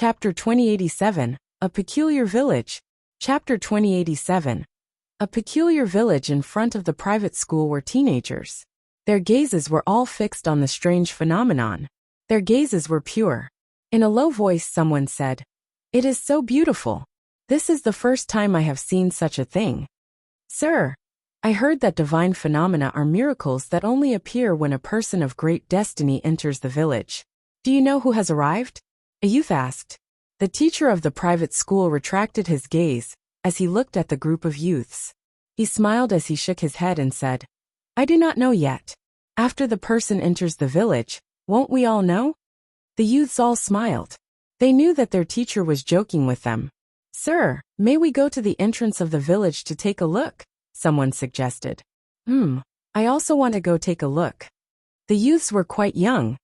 Chapter 2087, A Peculiar Village. Chapter 2087. A peculiar village. In front of the private school were teenagers. Their gazes were all fixed on the strange phenomenon. Their gazes were pure. In a low voice someone said, "It is so beautiful. This is the first time I have seen such a thing." "Sir, I heard that divine phenomena are miracles that only appear when a person of great destiny enters the village. Do you know who has arrived?" a youth asked. The teacher of the private school retracted his gaze as he looked at the group of youths. He smiled as he shook his head and said, "I do not know yet. After the person enters the village, won't we all know?" The youths all smiled. They knew that their teacher was joking with them. "Sir, may we go to the entrance of the village to take a look?" someone suggested. I also want to go take a look." The youths were quite young.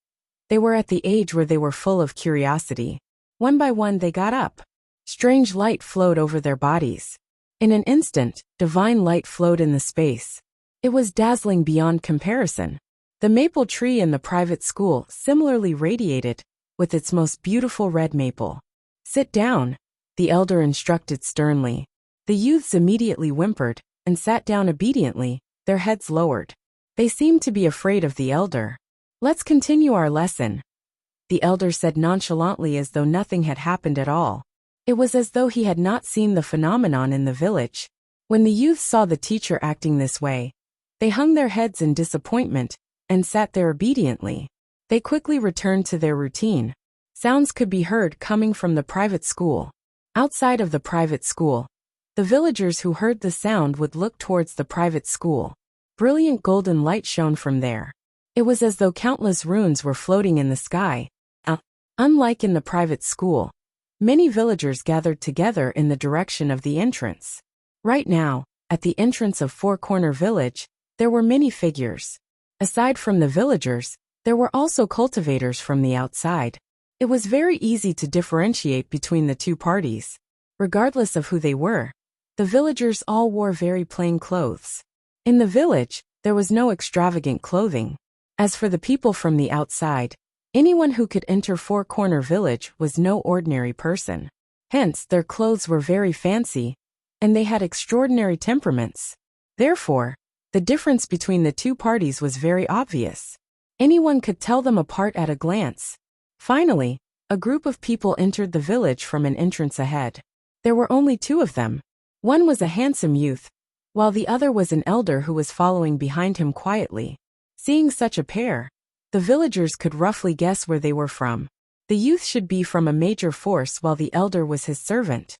They were at the age where they were full of curiosity. One by one they got up. Strange light flowed over their bodies. In an instant, divine light flowed in the space. It was dazzling beyond comparison. The maple tree in the private school similarly radiated, with its most beautiful red maple. "Sit down," the elder instructed sternly. The youths immediately whimpered and sat down obediently, their heads lowered. They seemed to be afraid of the elder. "Let's continue our lesson," the elder said nonchalantly, as though nothing had happened at all. It was as though he had not seen the phenomenon in the village. When the youths saw the teacher acting this way, they hung their heads in disappointment and sat there obediently. They quickly returned to their routine. Sounds could be heard coming from the private school. Outside of the private school, the villagers who heard the sound would look towards the private school. Brilliant golden light shone from there. It was as though countless runes were floating in the sky. Unlike in the private school, many villagers gathered together in the direction of the entrance. Right now, at the entrance of Four Corner Village, there were many figures. Aside from the villagers, there were also cultivators from the outside. It was very easy to differentiate between the two parties. Regardless of who they were, the villagers all wore very plain clothes. In the village, there was no extravagant clothing. As for the people from the outside, anyone who could enter Four Corner Village was no ordinary person. Hence, their clothes were very fancy, and they had extraordinary temperaments. Therefore, the difference between the two parties was very obvious. Anyone could tell them apart at a glance. Finally, a group of people entered the village from an entrance ahead. There were only two of them. One was a handsome youth, while the other was an elder who was following behind him quietly. Seeing such a pair, the villagers could roughly guess where they were from. The youth should be from a major force while the elder was his servant.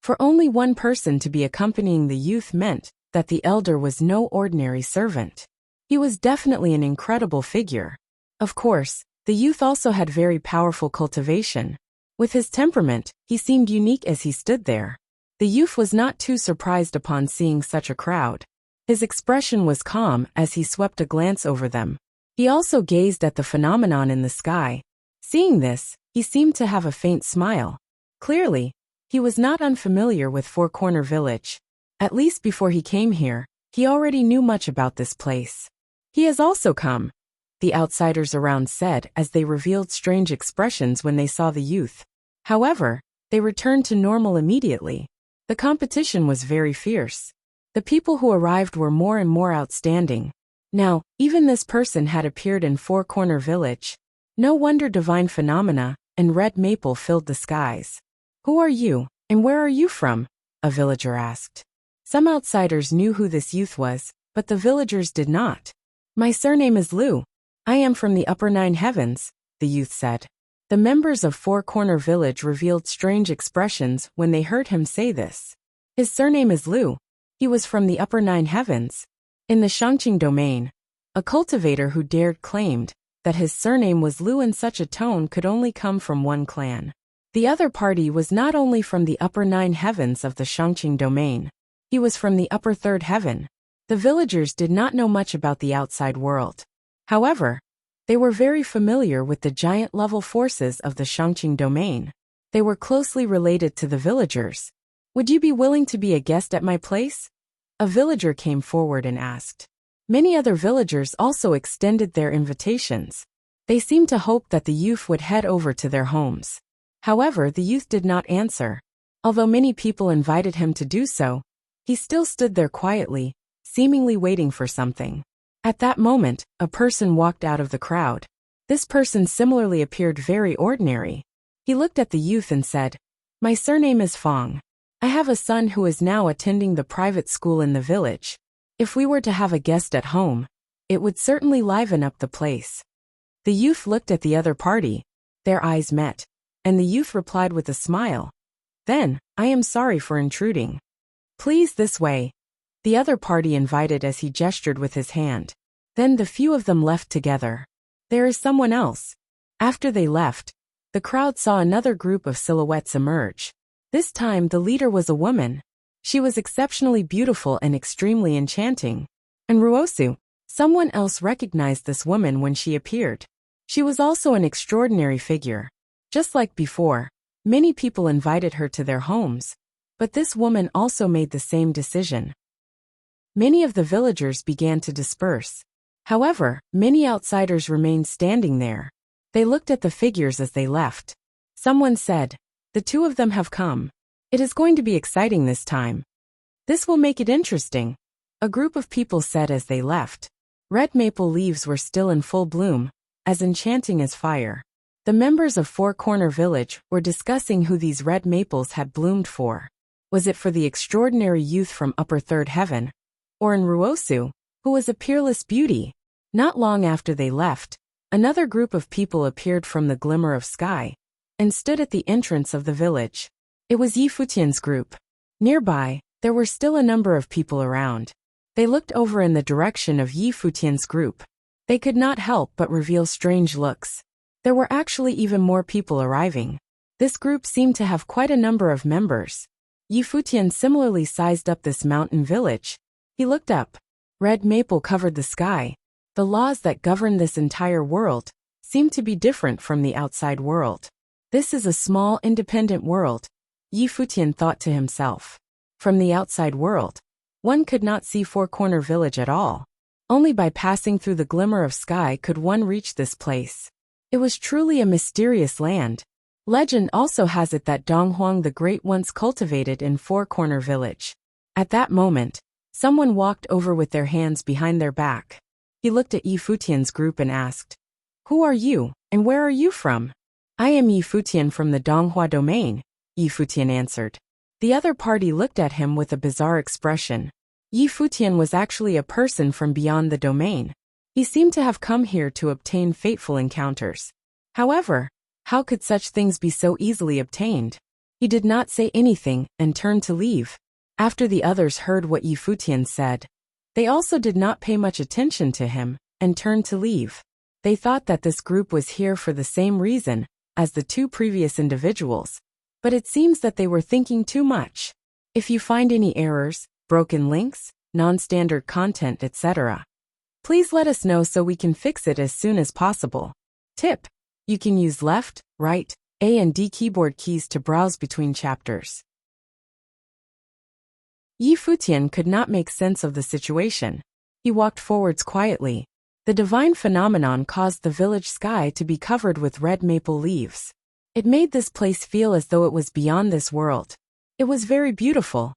For only one person to be accompanying the youth meant that the elder was no ordinary servant. He was definitely an incredible figure. Of course, the youth also had very powerful cultivation. With his temperament, he seemed unique as he stood there. The youth was not too surprised upon seeing such a crowd. His expression was calm as he swept a glance over them. He also gazed at the phenomenon in the sky. Seeing this, he seemed to have a faint smile. Clearly, he was not unfamiliar with Four Corner Village. At least before he came here, he already knew much about this place. "He has also come," the outsiders around said as they revealed strange expressions when they saw the youth. However, they returned to normal immediately. The competition was very fierce. The people who arrived were more and more outstanding. Now, even this person had appeared in Four Corner Village. No wonder divine phenomena and red maple filled the skies. "Who are you, and where are you from?" a villager asked. Some outsiders knew who this youth was, but the villagers did not. "My surname is Liu. I am from the upper 9 heavens, the youth said. The members of Four Corner Village revealed strange expressions when they heard him say this. His surname is Liu. He was from the upper 9 heavens. In the Shangqing domain, a cultivator who dared claimed that his surname was Liu in such a tone could only come from one clan. The other party was not only from the upper 9 heavens of the Shangqing domain. He was from the upper 3rd heaven. The villagers did not know much about the outside world. However, they were very familiar with the giant-level forces of the Shangqing domain. They were closely related to the villagers. "Would you be willing to be a guest at my place?" a villager came forward and asked. Many other villagers also extended their invitations. They seemed to hope that the youth would head over to their homes. However, the youth did not answer. Although many people invited him to do so, he still stood there quietly, seemingly waiting for something. At that moment, a person walked out of the crowd. This person similarly appeared very ordinary. He looked at the youth and said, "My surname is Fong. I have a son who is now attending the private school in the village. If we were to have a guest at home, it would certainly liven up the place." The youth looked at the other party. Their eyes met, and the youth replied with a smile. "Then, I am sorry for intruding. Please this way." The other party invited as he gestured with his hand. Then the few of them left together. "There is someone else." After they left, the crowd saw another group of silhouettes emerge. This time the leader was a woman. She was exceptionally beautiful and extremely enchanting. And Ruosu, someone else recognized this woman when she appeared. She was also an extraordinary figure. Just like before, many people invited her to their homes, but this woman also made the same decision. Many of the villagers began to disperse. However, many outsiders remained standing there. They looked at the figures as they left. Someone said, "The two of them have come. It is going to be exciting this time. This will make it interesting," a group of people said as they left. Red maple leaves were still in full bloom, as enchanting as fire. The members of Four Corner Village were discussing who these red maples had bloomed for. Was it for the extraordinary youth from Upper Third Heaven, or in Ruosu, who was a peerless beauty? Not long after they left, another group of people appeared from the glimmer of sky and stood at the entrance of the village. It was Futian's group. Nearby, there were still a number of people around. They looked over in the direction of Futian's group. They could not help but reveal strange looks. There were actually even more people arriving. This group seemed to have quite a number of members. Futian similarly sized up this mountain village. He looked up. Red maple covered the sky. The laws that govern this entire world seem to be different from the outside world. This is a small, independent world, Futian thought to himself. From the outside world, one could not see Four Corner Village at all. Only by passing through the glimmer of sky could one reach this place. It was truly a mysterious land. Legend also has it that Donghuang the Great once cultivated in Four Corner Village. At that moment, someone walked over with their hands behind their back. He looked at Futian's group and asked, "Who are you, and where are you from?" "I am Futian from the Donghua domain," Futian answered. The other party looked at him with a bizarre expression. Futian was actually a person from beyond the domain. He seemed to have come here to obtain fateful encounters. However, how could such things be so easily obtained? He did not say anything and turned to leave. After the others heard what Futian said, they also did not pay much attention to him and turned to leave. They thought that this group was here for the same reason as the two previous individuals, but it seems that they were thinking too much. If you find any errors, broken links, non-standard content, etc., please let us know so we can fix it as soon as possible. Tip: you can use left, right, A and D keyboard keys to browse between chapters. Futian could not make sense of the situation. He walked forwards quietly. The divine phenomenon caused the village sky to be covered with red maple leaves. It made this place feel as though it was beyond this world. It was very beautiful.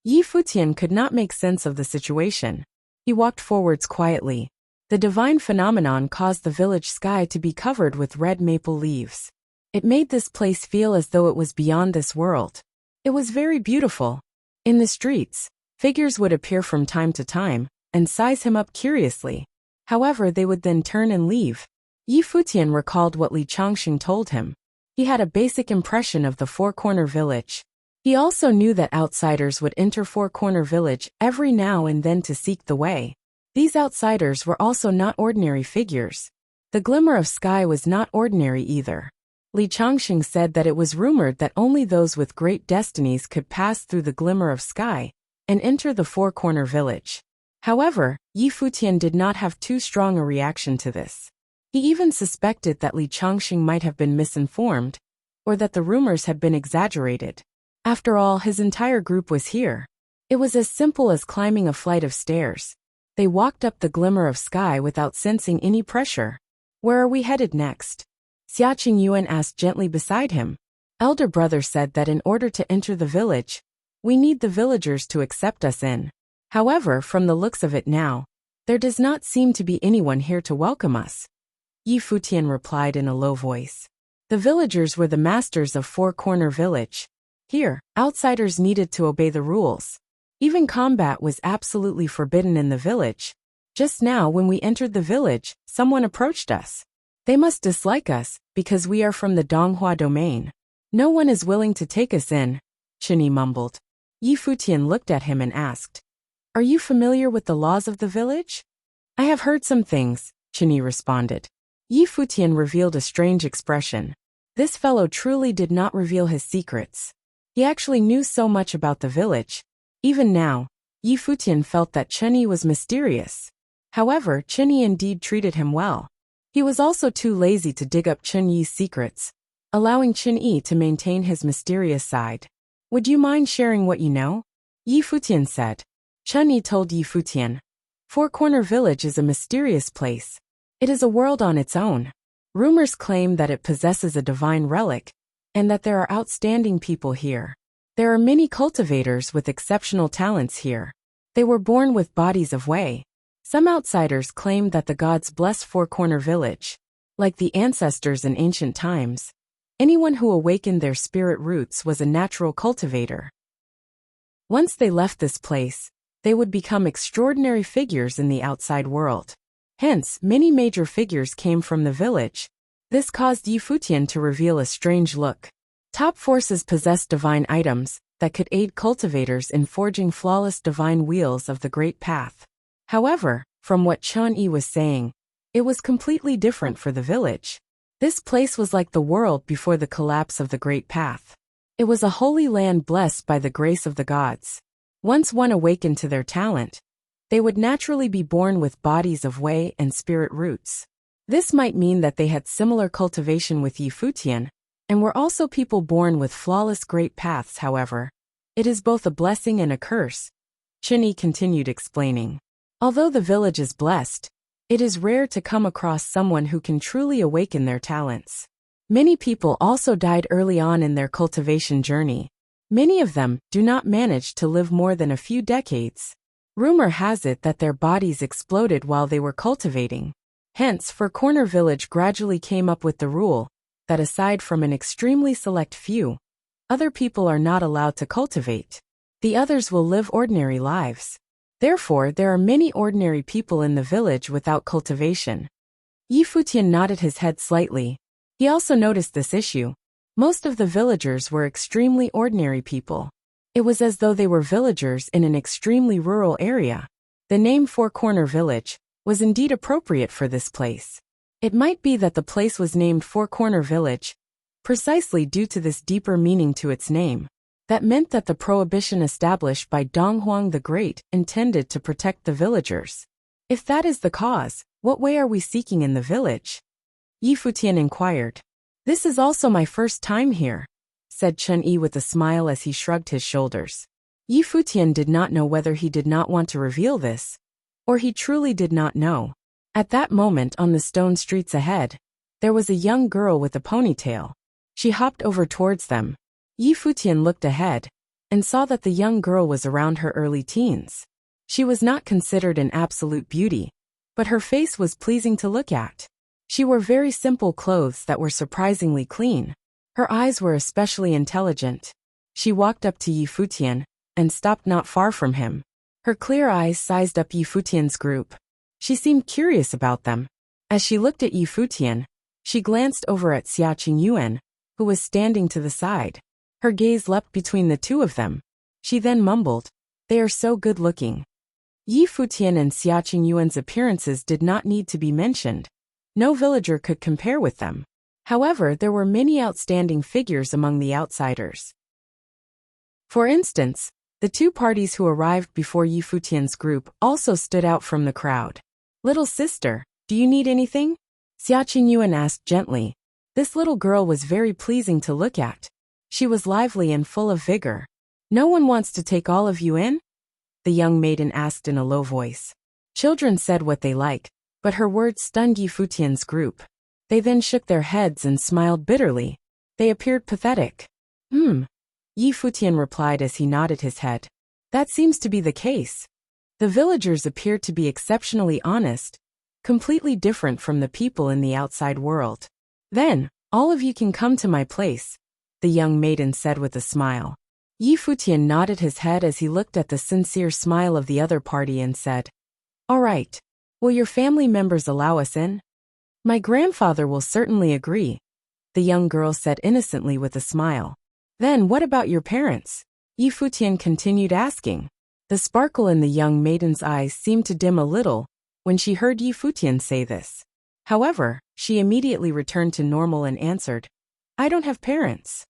Futian could not make sense of the situation. He walked forwards quietly. The divine phenomenon caused the village sky to be covered with red maple leaves. It made this place feel as though it was beyond this world. It was very beautiful. In the streets, figures would appear from time to time and size him up curiously. However, they would then turn and leave. Futian recalled what Li Changxing told him. He had a basic impression of the Four Corner Village. He also knew that outsiders would enter Four Corner Village every now and then to seek the way. These outsiders were also not ordinary figures. The glimmer of sky was not ordinary either. Li Changxing said that it was rumored that only those with great destinies could pass through the glimmer of sky and enter the Four Corner Village. However, Futian did not have too strong a reaction to this. He even suspected that Li Changxing might have been misinformed, or that the rumors had been exaggerated. After all, his entire group was here. It was as simple as climbing a flight of stairs. They walked up the glimmer of sky without sensing any pressure. "Where are we headed next?" Xia Qingyuan asked gently beside him. Elder brother said that in order to enter the village, we need the villagers to accept us in. However, from the looks of it now, there does not seem to be anyone here to welcome us. Yi Futian replied in a low voice. The villagers were the masters of Four Corner Village. Here, outsiders needed to obey the rules. Even combat was absolutely forbidden in the village. Just now when we entered the village, someone approached us. They must dislike us, because we are from the Donghua domain. No one is willing to take us in, Chenyi mumbled. Yi Futian looked at him and asked, Are you familiar with the laws of the village? I have heard some things, Chenyi responded. Yi Futian revealed a strange expression. This fellow truly did not reveal his secrets. He actually knew so much about the village. Even now, Yi Futian felt that Chenyi was mysterious. However, Chenyi indeed treated him well. He was also too lazy to dig up Chenyi's secrets, allowing Chenyi to maintain his mysterious side. Would you mind sharing what you know? Yi Futian said. Chenyi told Yi Futian. Four Corner Village is a mysterious place. It is a world on its own. Rumors claim that it possesses a divine relic, and that there are outstanding people here. There are many cultivators with exceptional talents here. They were born with bodies of Wei. Some outsiders claim that the gods bless Four Corner Village. Like the ancestors in ancient times, anyone who awakened their spirit roots was a natural cultivator. Once they left this place, they would become extraordinary figures in the outside world. Hence, many major figures came from the village. This caused Yi Futian to reveal a strange look. Top forces possessed divine items that could aid cultivators in forging flawless divine wheels of the Great Path. However, from what Chenyi was saying, it was completely different for the village. This place was like the world before the collapse of the Great Path. It was a holy land blessed by the grace of the gods. Once one awakened to their talent, they would naturally be born with bodies of Wei and spirit roots. This might mean that they had similar cultivation with Yi Futian, and were also people born with flawless great paths. However, it is both a blessing and a curse, Chenyi continued explaining. Although the village is blessed, it is rare to come across someone who can truly awaken their talents. Many people also died early on in their cultivation journey. Many of them do not manage to live more than a few decades. Rumor has it that their bodies exploded while they were cultivating. Hence, Four Corner Village gradually came up with the rule that aside from an extremely select few, other people are not allowed to cultivate. The others will live ordinary lives. Therefore, there are many ordinary people in the village without cultivation. Yi Futian nodded his head slightly. He also noticed this issue. Most of the villagers were extremely ordinary people. It was as though they were villagers in an extremely rural area. The name Four Corner Village was indeed appropriate for this place. It might be that the place was named Four Corner Village, precisely due to this deeper meaning to its name. That meant that the prohibition established by Donghuang the Great intended to protect the villagers. If that is the cause, what way are we seeking in the village? Yi Futian inquired. This is also my first time here, said Chenyi with a smile as he shrugged his shoulders. Yi Futian did not know whether he did not want to reveal this, or he truly did not know. At that moment on the stone streets ahead, there was a young girl with a ponytail. She hopped over towards them. Yi Futian looked ahead, and saw that the young girl was around her early teens. She was not considered an absolute beauty, but her face was pleasing to look at. She wore very simple clothes that were surprisingly clean. Her eyes were especially intelligent. She walked up to Yi Futian, and stopped not far from him. Her clear eyes sized up Yi Futian's group. She seemed curious about them. As she looked at Yi Futian, she glanced over at Xia Qingyuan, who was standing to the side. Her gaze leapt between the two of them. She then mumbled, "They are so good-looking." Yi Futian and Xia Qingyuan's appearances did not need to be mentioned. No villager could compare with them. However, there were many outstanding figures among the outsiders. For instance, the two parties who arrived before Yi Futian's group also stood out from the crowd. "Little sister, do you need anything?" Xia Qingyuan asked gently. This little girl was very pleasing to look at. She was lively and full of vigor. "No one wants to take all of you in?" the young maiden asked in a low voice. Children said what they liked, but her words stunned Yi Futian's group. They then shook their heads and smiled bitterly. They appeared pathetic. Yi Futian replied as he nodded his head. That seems to be the case. The villagers appeared to be exceptionally honest, completely different from the people in the outside world. Then, all of you can come to my place, the young maiden said with a smile. Yi Futian nodded his head as he looked at the sincere smile of the other party and said, All right. Will your family members allow us in? My grandfather will certainly agree, the young girl said innocently with a smile. Then what about your parents? Yi Futian continued asking. The sparkle in the young maiden's eyes seemed to dim a little when she heard Yi Futian say this. However, she immediately returned to normal and answered, I don't have parents.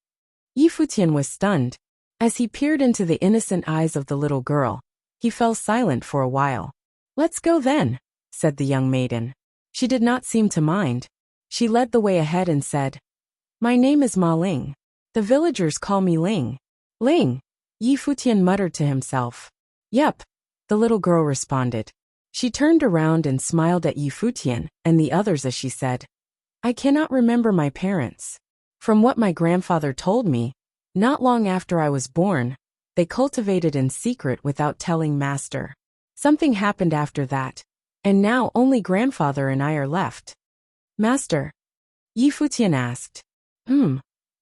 Yi Futian was stunned. As he peered into the innocent eyes of the little girl, he fell silent for a while. Let's go then, said the young maiden. She did not seem to mind. She led the way ahead and said, My name is Ma Ling. The villagers call me Ling. Ling, Yi Futian muttered to himself. Yep, the little girl responded. She turned around and smiled at Yi Futian and the others as she said, I cannot remember my parents. From what my grandfather told me, not long after I was born, they cultivated in secret without telling master. Something happened after that, and now only grandfather and I are left. Master? Yi Futian asked.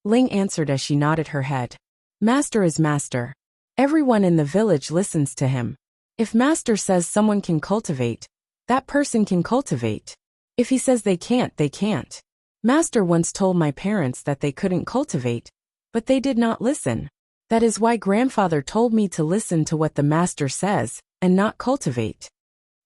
Ling answered as she nodded her head. Master is master. Everyone in the village listens to him. If master says someone can cultivate, that person can cultivate. If he says they can't, they can't. Master once told my parents that they couldn't cultivate, but they did not listen. That is why grandfather told me to listen to what the master says and not cultivate.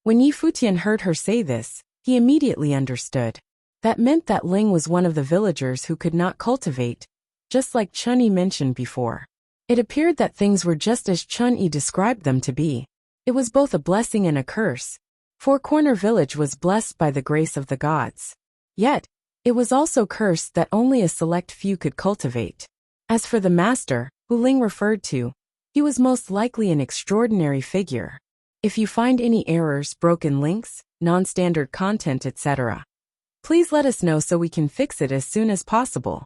When Yi Futian heard her say this, he immediately understood. That meant that Ling was one of the villagers who could not cultivate, just like Chun-Yi mentioned before. It appeared that things were just as Chun-Yi described them to be. It was both a blessing and a curse. Four Corner Village was blessed by the grace of the gods. Yet, it was also cursed that only a select few could cultivate. As for the master, who Ling referred to, he was most likely an extraordinary figure. If you find any errors, broken links, non-standard content, etc., please let us know so we can fix it as soon as possible.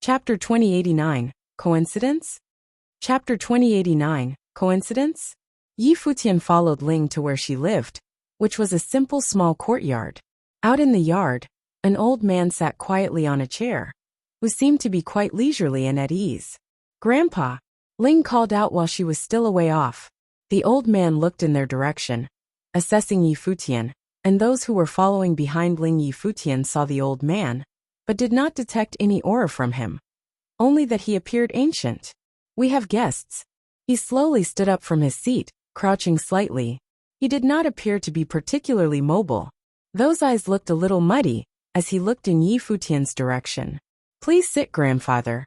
Chapter 2089, Coincidence? Chapter 2089, Coincidence? Yi Futian followed Ling to where she lived, which was a simple small courtyard. Out in the yard, an old man sat quietly on a chair, who seemed to be quite leisurely and at ease. Grandpa, Ling called out while she was still a way off. The old man looked in their direction, assessing Yi Futian, and those who were following behind Ling. Yi Futian saw the old man, but did not detect any aura from him. Only that he appeared ancient. We have guests. He slowly stood up from his seat, crouching slightly. He did not appear to be particularly mobile. Those eyes looked a little muddy, as he looked in Yi Futian's direction. Please sit, grandfather.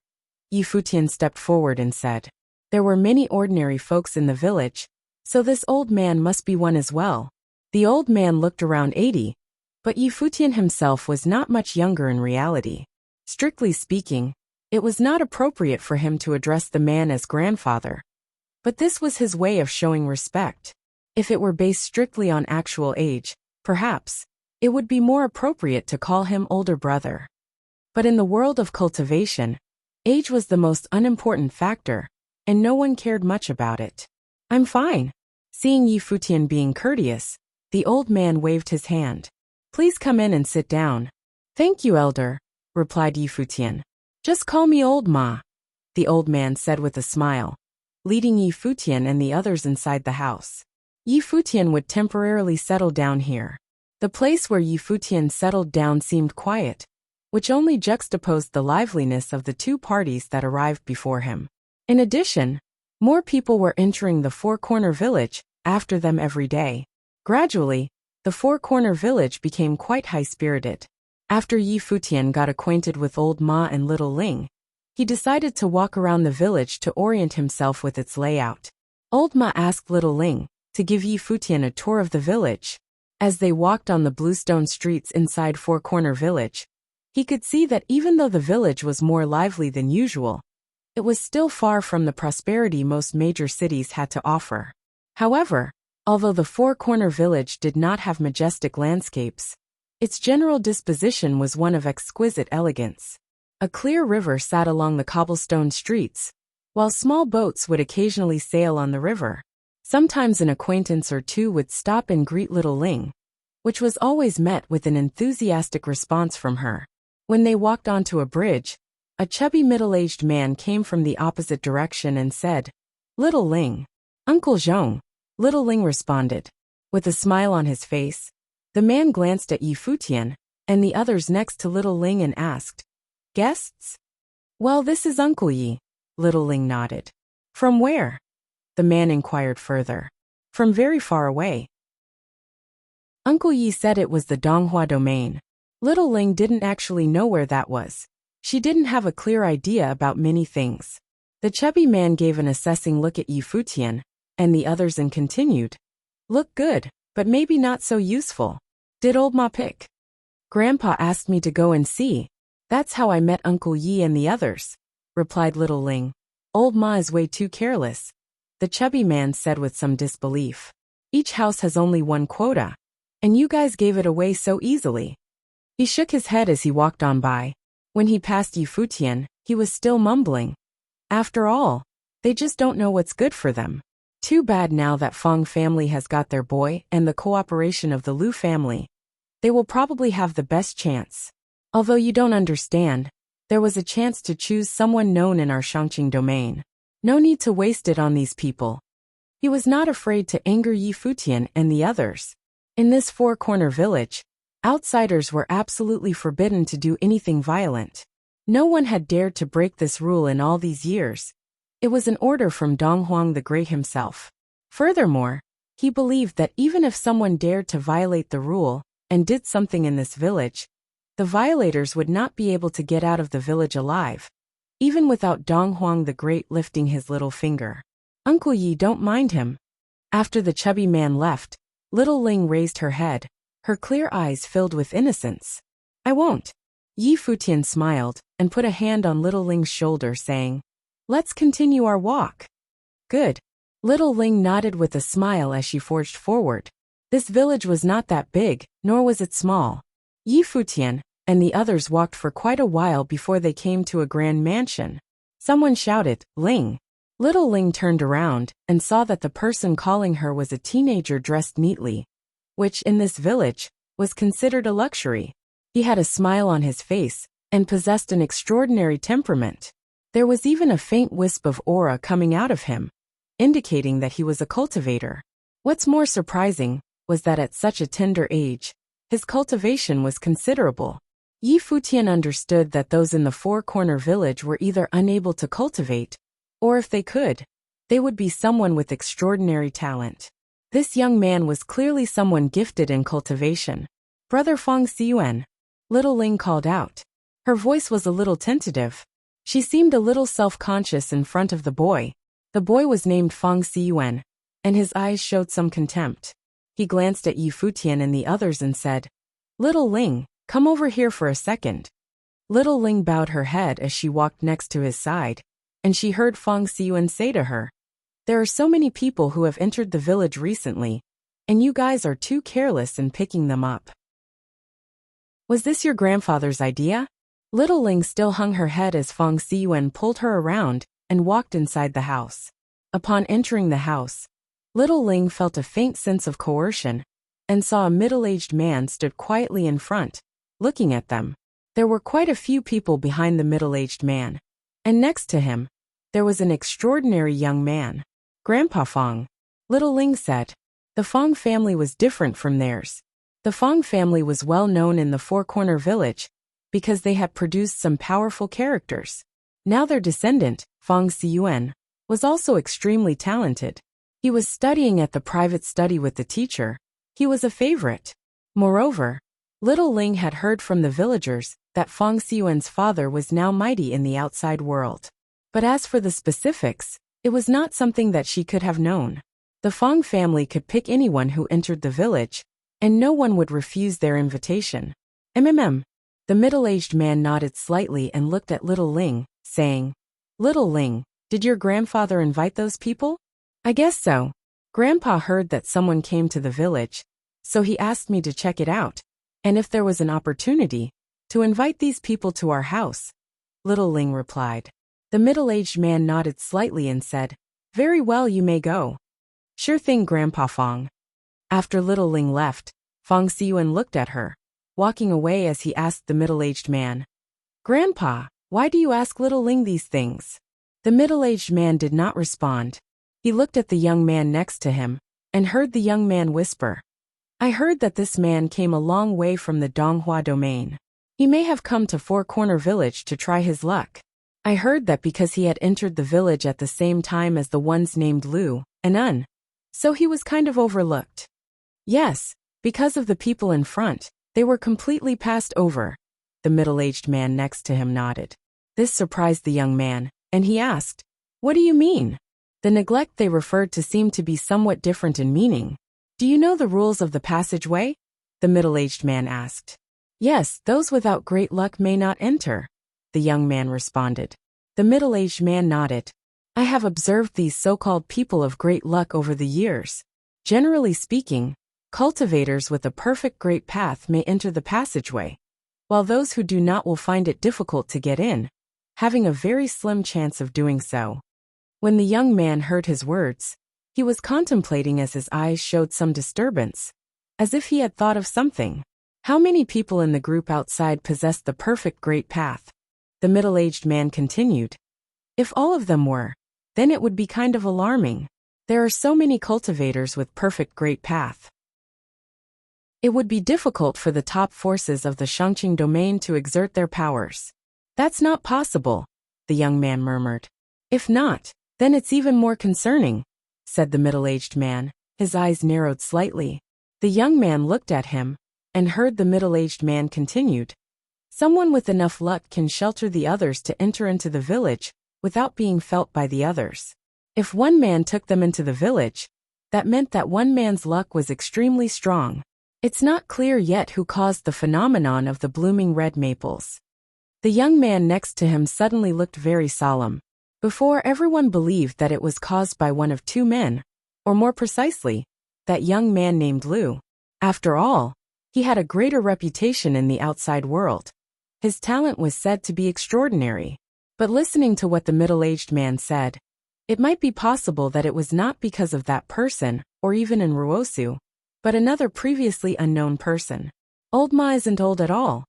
Yi Futian stepped forward and said. There were many ordinary folks in the village, so this old man must be one as well. The old man looked around 80, but Yi Futian himself was not much younger in reality. Strictly speaking, it was not appropriate for him to address the man as grandfather. But this was his way of showing respect. If it were based strictly on actual age, perhaps, it would be more appropriate to call him older brother. But in the world of cultivation, age was the most unimportant factor, and no one cared much about it. I'm fine. Seeing Yi Futian being courteous, the old man waved his hand. Please come in and sit down. Thank you, elder, replied Yi Futian. Just call me old Ma, the old man said with a smile, leading Yi Futian and the others inside the house. Yi Futian would temporarily settle down here. The place where Yi Futian settled down seemed quiet, which only juxtaposed the liveliness of the two parties that arrived before him. In addition, more people were entering the Four Corner Village after them every day. Gradually, the Four Corner Village became quite high-spirited. After Yi Futian got acquainted with old Ma and little Ling, he decided to walk around the village to orient himself with its layout. Old Ma asked little Ling to give Yi Futian a tour of the village. As they walked on the bluestone streets inside Four Corner Village, he could see that even though the village was more lively than usual, it was still far from the prosperity most major cities had to offer. However, although the Four Corner Village did not have majestic landscapes, Its general disposition was one of exquisite elegance. A clear river sat along the cobblestone streets, while small boats would occasionally sail on the river. Sometimes an acquaintance or two would stop and greet little Ling, which was always met with an enthusiastic response from her. When they walked onto a bridge, a chubby middle-aged man came from the opposite direction and said, "Little Ling." "Uncle Zhong," Little Ling responded. With a smile on his face, the man glanced at Yi Futian and the others next to Little Ling and asked, "Guests?" "Well, this is Uncle Yi," Little Ling nodded. "From where?" the man inquired further. "From very far away." Uncle Yi said it was the Donghua domain. Little Ling didn't actually know where that was. She didn't have a clear idea about many things. The chubby man gave an assessing look at Yi Futian and the others and continued, "Look good, but maybe not so useful. Did old Ma pick? Grandpa asked me to go and see. That's how I met Uncle Yi and the others," replied Little Ling. "Old Ma is way too careless," the chubby man said with some disbelief. "Each house has only one quota, and you guys gave it away so easily." He shook his head as he walked on by. When he passed Yi Futian, he was still mumbling, "After all, they just don't know what's good for them. Too bad now that Fong family has got their boy and the cooperation of the Lu family. They will probably have the best chance. Although you don't understand, there was a chance to choose someone known in our Shangqing domain. No need to waste it on these people." He was not afraid to anger Yi Futian and the others. In this four-corner village, outsiders were absolutely forbidden to do anything violent. No one had dared to break this rule in all these years. It was an order from Donghuang the Great himself. Furthermore, he believed that even if someone dared to violate the rule and did something in this village, the violators would not be able to get out of the village alive, even without Donghuang the Great lifting his little finger. "Uncle Yi, don't mind him." After the chubby man left, Little Ling raised her head, her clear eyes filled with innocence. "I won't." Yi Futian smiled and put a hand on Little Ling's shoulder, saying, "Let's continue our walk." "Good." Little Ling nodded with a smile as she forged forward. This village was not that big, nor was it small. Yi Futian and the others walked for quite a while before they came to a grand mansion. Someone shouted, "Ling." Little Ling turned around and saw that the person calling her was a teenager dressed neatly, which, in this village, was considered a luxury. He had a smile on his face and possessed an extraordinary temperament. There was even a faint wisp of aura coming out of him, indicating that he was a cultivator. What's more surprising was that at such a tender age, his cultivation was considerable. Yi Futian understood that those in the four-corner village were either unable to cultivate, or if they could, they would be someone with extraordinary talent. This young man was clearly someone gifted in cultivation. "Brother Fong Siyuan," Little Ling called out. Her voice was a little tentative. She seemed a little self-conscious in front of the boy. The boy was named Fong Siyuan, and his eyes showed some contempt. He glanced at Yi Futian and the others and said, "Little Ling, come over here for a second." Little Ling bowed her head as she walked next to his side, and she heard Fong Siyuan say to her, "There are so many people who have entered the village recently, and you guys are too careless in picking them up. Was this your grandfather's idea?" Little Ling still hung her head as Fong Siyuan pulled her around and walked inside the house. Upon entering the house, Little Ling felt a faint sense of coercion and saw a middle-aged man stood quietly in front, looking at them. There were quite a few people behind the middle-aged man, and next to him, there was an extraordinary young man. "Grandpa Fong," Little Ling said. The Fong family was different from theirs. The Fong family was well known in the four-corner village because they had produced some powerful characters. Now their descendant, Fong Siyuan, was also extremely talented. He was studying at the private study with the teacher. He was a favorite. Moreover, Little Ling had heard from the villagers that Fong Siyuan's father was now mighty in the outside world. But as for the specifics, it was not something that she could have known. The Fong family could pick anyone who entered the village, and no one would refuse their invitation. The middle-aged man nodded slightly and looked at Little Ling, saying, "Little Ling, did your grandfather invite those people?" "I guess so. Grandpa heard that someone came to the village, so he asked me to check it out. and if there was an opportunity, to invite these people to our house. Little Ling replied. The middle-aged man nodded slightly and said, Very well, you may go. Sure thing, Grandpa Fong. After Little Ling left, Fong Siyuan looked at her, walking away as he asked the middle-aged man, Grandpa, why do you ask Little Ling these things? The middle-aged man did not respond. He looked at the young man next to him, and heard the young man whisper, I heard that this man came a long way from the Donghua domain. He may have come to Four Corner Village to try his luck. I heard that because he had entered the village at the same time as the ones named Lu and Un, so he was kind of overlooked. Yes, because of the people in front, they were completely passed over. The middle-aged man next to him nodded. This surprised the young man, and he asked, What do you mean? The neglect they referred to seemed to be somewhat different in meaning. Do you know the rules of the passageway? The middle-aged man asked. Yes, those without great luck may not enter, the young man responded. The middle-aged man nodded. I have observed these so-called people of great luck over the years. Generally speaking, cultivators with a perfect great path may enter the passageway, while those who do not will find it difficult to get in, having a very slim chance of doing so. When the young man heard his words, he was contemplating as his eyes showed some disturbance, as if he had thought of something. How many people in the group outside possessed the perfect great path? The middle-aged man continued. If all of them were, then it would be kind of alarming. There are so many cultivators with perfect great path. It would be difficult for the top forces of the Shangqing domain to exert their powers. That's not possible, the young man murmured. If not, then it's even more concerning, said the middle-aged man. His eyes narrowed slightly. The young man looked at him, and heard the middle-aged man continued. Someone with enough luck can shelter the others to enter into the village without being felt by the others. If one man took them into the village, that meant that one man's luck was extremely strong. It's not clear yet who caused the phenomenon of the blooming red maples. The young man next to him suddenly looked very solemn. Before, everyone believed that it was caused by one of two men, or more precisely, that young man named Lu. After all, he had a greater reputation in the outside world. His talent was said to be extraordinary. But listening to what the middle-aged man said, it might be possible that it was not because of that person, or even in Ruosu, but another previously unknown person. Old Ma isn't old at all.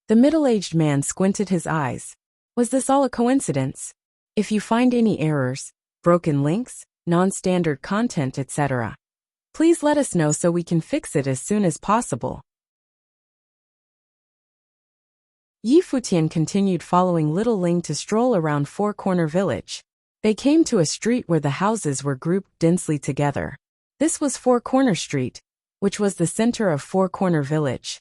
The middle-aged man squinted his eyes. Was this all a coincidence? If you find any errors, broken links, non-standard content, etc., please let us know so we can fix it as soon as possible. Futian continued following Little Ling to stroll around Four Corner Village. They came to a street where the houses were grouped densely together. This was Four Corner Street, which was the center of Four Corner Village.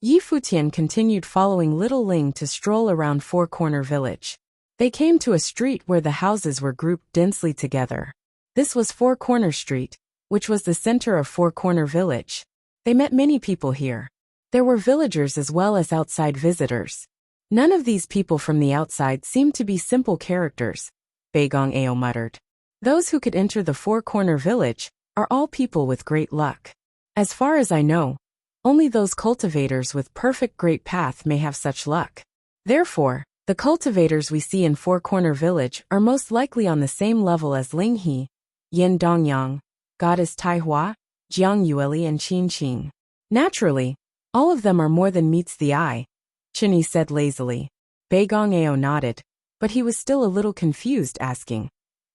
Futian continued following Little Ling to stroll around Four Corner Village. They came to a street where the houses were grouped densely together. This was Four Corner Street, which was the center of Four Corner Village. They met many people here. There were villagers as well as outside visitors. None of these people from the outside seemed to be simple characters, Beigong Ao muttered. Those who could enter the Four Corner Village are all people with great luck. As far as I know, only those cultivators with perfect great path may have such luck. Therefore, the cultivators we see in Four Corner Village are most likely on the same level as Ling He, Yin Dongyang, Goddess Taihua, Jiang Yueli and Qin Qing. Naturally, all of them are more than meets the eye, Chinny said lazily. Beigong Ao nodded, but he was still a little confused, asking,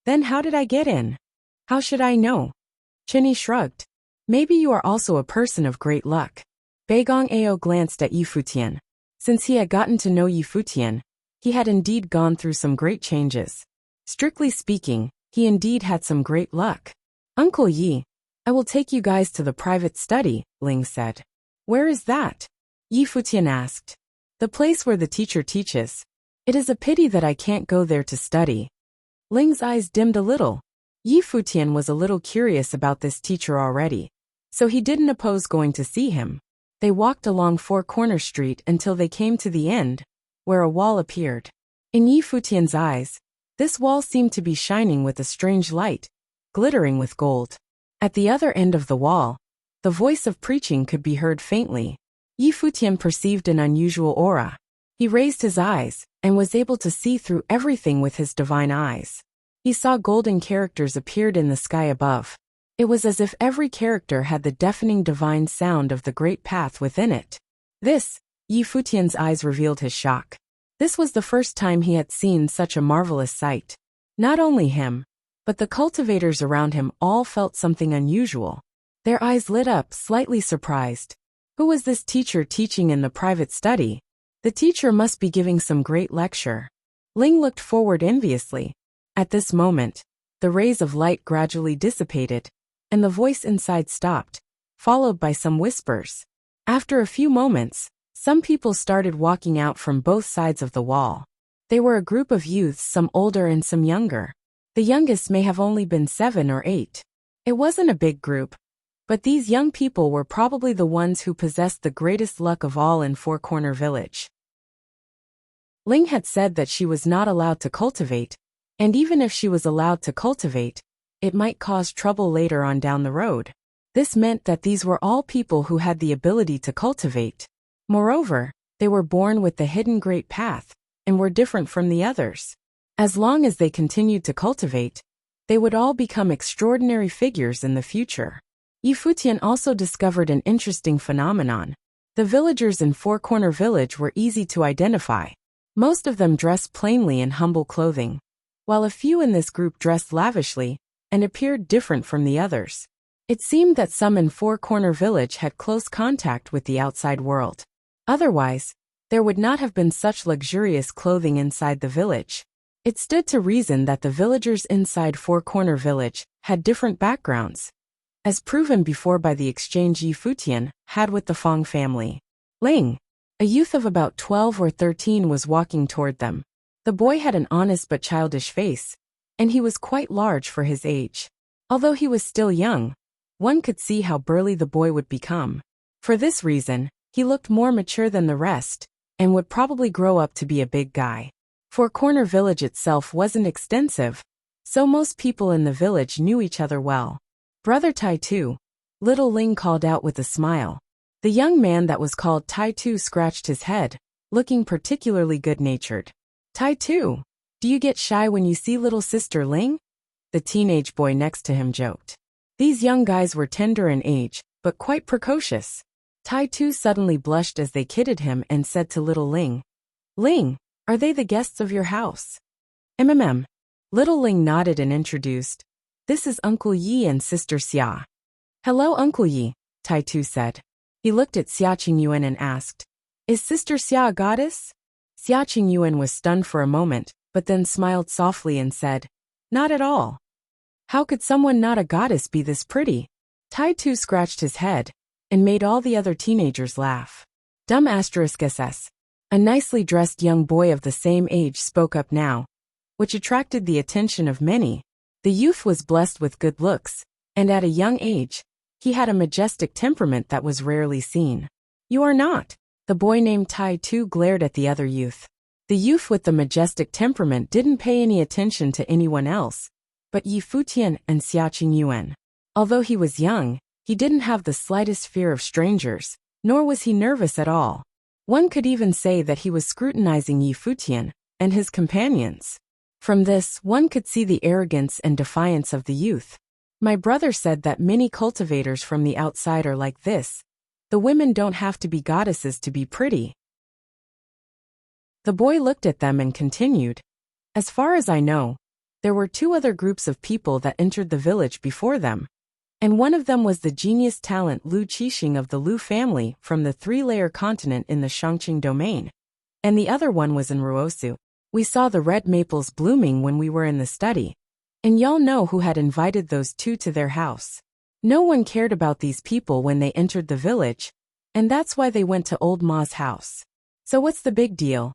Then how did I get in? How should I know? Chinny shrugged. Maybe you are also a person of great luck. Beigong Ao glanced at Futian. Since he had gotten to know Futian, he had indeed gone through some great changes. Strictly speaking, he indeed had some great luck. Uncle Yi, I will take you guys to the private study, Ling said. Where is that? Futian asked. The place where the teacher teaches. It is a pity that I can't go there to study. Ling's eyes dimmed a little. Futian was a little curious about this teacher already, so he didn't oppose going to see him. They walked along Four Corner Street until they came to the end, where a wall appeared. In Futian's eyes, this wall seemed to be shining with a strange light, glittering with gold. At the other end of the wall, the voice of preaching could be heard faintly. Futian perceived an unusual aura. He raised his eyes, and was able to see through everything with his divine eyes. He saw golden characters appeared in the sky above. It was as if every character had the deafening divine sound of the great path within it. This, Futian's eyes revealed his shock. This was the first time he had seen such a marvelous sight. Not only him, but the cultivators around him all felt something unusual. Their eyes lit up, slightly surprised. Who was this teacher teaching in the private study? The teacher must be giving some great lecture. Ling looked forward enviously. At this moment, the rays of light gradually dissipated, and the voice inside stopped, followed by some whispers. After a few moments, some people started walking out from both sides of the wall. They were a group of youths, some older and some younger. The youngest may have only been 7 or 8. It wasn't a big group, but these young people were probably the ones who possessed the greatest luck of all in Four Corner Village. Ling had said that she was not allowed to cultivate, and even if she was allowed to cultivate, it might cause trouble later on down the road. This meant that these were all people who had the ability to cultivate. Moreover, they were born with the hidden great path, and were different from the others. As long as they continued to cultivate, they would all become extraordinary figures in the future. Futian also discovered an interesting phenomenon. The villagers in Four Corner Village were easy to identify. Most of them dressed plainly in humble clothing, while a few in this group dressed lavishly and appeared different from the others. It seemed that some in Four Corner Village had close contact with the outside world. Otherwise, there would not have been such luxurious clothing inside the village. It stood to reason that the villagers inside Four Corner Village had different backgrounds, as proven before by the exchange Futian had with the Fong family. Ling, a youth of about 12 or 13, was walking toward them. The boy had an honest but childish face, and he was quite large for his age. Although he was still young, one could see how burly the boy would become. For this reason, he looked more mature than the rest, and would probably grow up to be a big guy. Four Corner Village itself wasn't extensive, so most people in the village knew each other well. "Brother Tai Tu," little Ling called out with a smile. The young man that was called Tai Tu scratched his head, looking particularly good-natured. "Tai Tu, do you get shy when you see little sister Ling?" The teenage boy next to him joked. These young guys were tender in age, but quite precocious. Tai Tu suddenly blushed as they kidded him and said to little Ling, "Ling, are they the guests of your house?" Little Ling nodded and introduced, "This is Uncle Yi and Sister Xia." "Hello, Uncle Yi," Tai Tu said. He looked at Xia Qingyuan and asked, "Is Sister Xia a goddess?" Xia Qingyuan was stunned for a moment, but then smiled softly and said, "Not at all. How could someone not a goddess be this pretty?" Tai Tu scratched his head, and made all the other teenagers laugh. Dumb *SS. A nicely dressed young boy of the same age spoke up now, which attracted the attention of many. The youth was blessed with good looks, and at a young age, he had a majestic temperament that was rarely seen. "You are not." The boy named Tai Tu glared at the other youth. The youth with the majestic temperament didn't pay any attention to anyone else, but Futian and Xia Qingyuan. Although he was young, he didn't have the slightest fear of strangers, nor was he nervous at all. One could even say that he was scrutinizing Futian and his companions. From this, one could see the arrogance and defiance of the youth. "My brother said that many cultivators from the outside are like this. The women don't have to be goddesses to be pretty." The boy looked at them and continued, "As far as I know, there were 2 other groups of people that entered the village before them, and one of them was the genius talent Lu Qixing of the Lu family from the 3-layer continent in the Shangqing domain, and the other one was in Ruosu. We saw the red maples blooming when we were in the study, and y'all know who had invited those 2 to their house. No one cared about these people when they entered the village, and that's why they went to Old Ma's house. So what's the big deal?"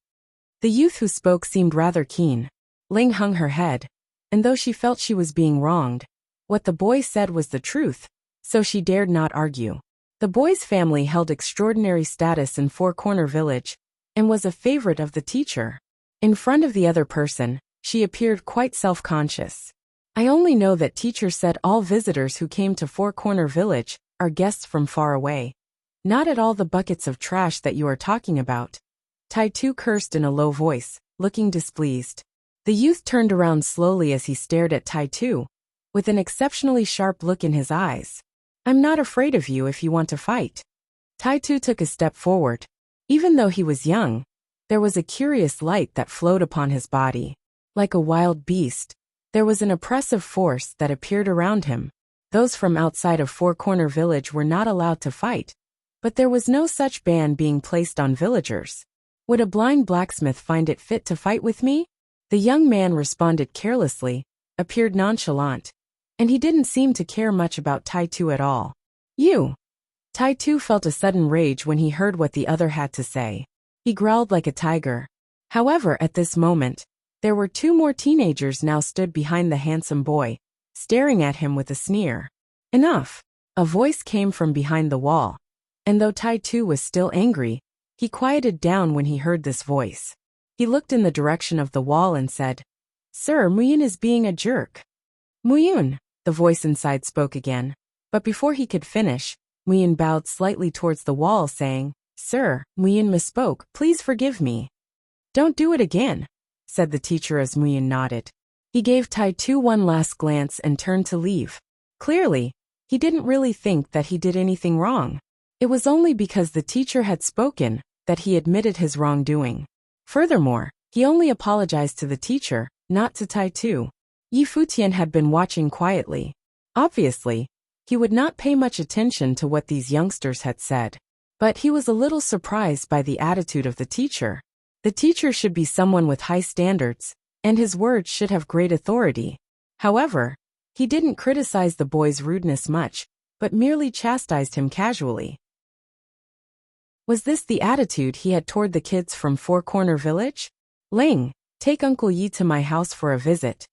The youth who spoke seemed rather keen. Ling hung her head, and though she felt she was being wronged, what the boy said was the truth, so she dared not argue. The boy's family held extraordinary status in Four Corner Village, and was a favorite of the teacher. In front of the other person, she appeared quite self-conscious. "I only know that teacher said all visitors who came to Four Corner Village are guests from far away. Not at all the buckets of trash that you are talking about. Tai Tu cursed in a low voice, looking displeased. The youth turned around slowly as he stared at Tai Tu, with an exceptionally sharp look in his eyes. I'm not afraid of you if you want to fight. Tai Tu took a step forward. Even though he was young, there was a curious light that flowed upon his body. Like a wild beast, there was an oppressive force that appeared around him. Those from outside of Four Corner Village were not allowed to fight, but there was no such ban being placed on villagers. Would a blind blacksmith find it fit to fight with me? The young man responded carelessly, appeared nonchalant, and he didn't seem to care much about Tai Tu at all. You! Tai Tu felt a sudden rage when he heard what the other had to say. He growled like a tiger. However, at this moment, there were two more teenagers now stood behind the handsome boy, staring at him with a sneer. Enough! A voice came from behind the wall, and though Tai Tu was still angry, he quieted down when he heard this voice. He looked in the direction of the wall and said, Sir, Muyun is being a jerk. Muyun, the voice inside spoke again, but before he could finish, Muyun bowed slightly towards the wall saying, Sir, Muyun misspoke, please forgive me. Don't do it again, said the teacher as Muyun nodded. He gave Tai Tu one last glance and turned to leave. Clearly, he didn't really think that he did anything wrong. It was only because the teacher had spoken that he admitted his wrongdoing. Furthermore, he only apologized to the teacher, not to Tai Tu. Futian had been watching quietly. Obviously, he would not pay much attention to what these youngsters had said. But he was a little surprised by the attitude of the teacher. The teacher should be someone with high standards, and his words should have great authority. However, he didn't criticize the boy's rudeness much, but merely chastised him casually. Was this the attitude he had toward the kids from Four Corner Village? Ling, take Uncle Yi to my house for a visit.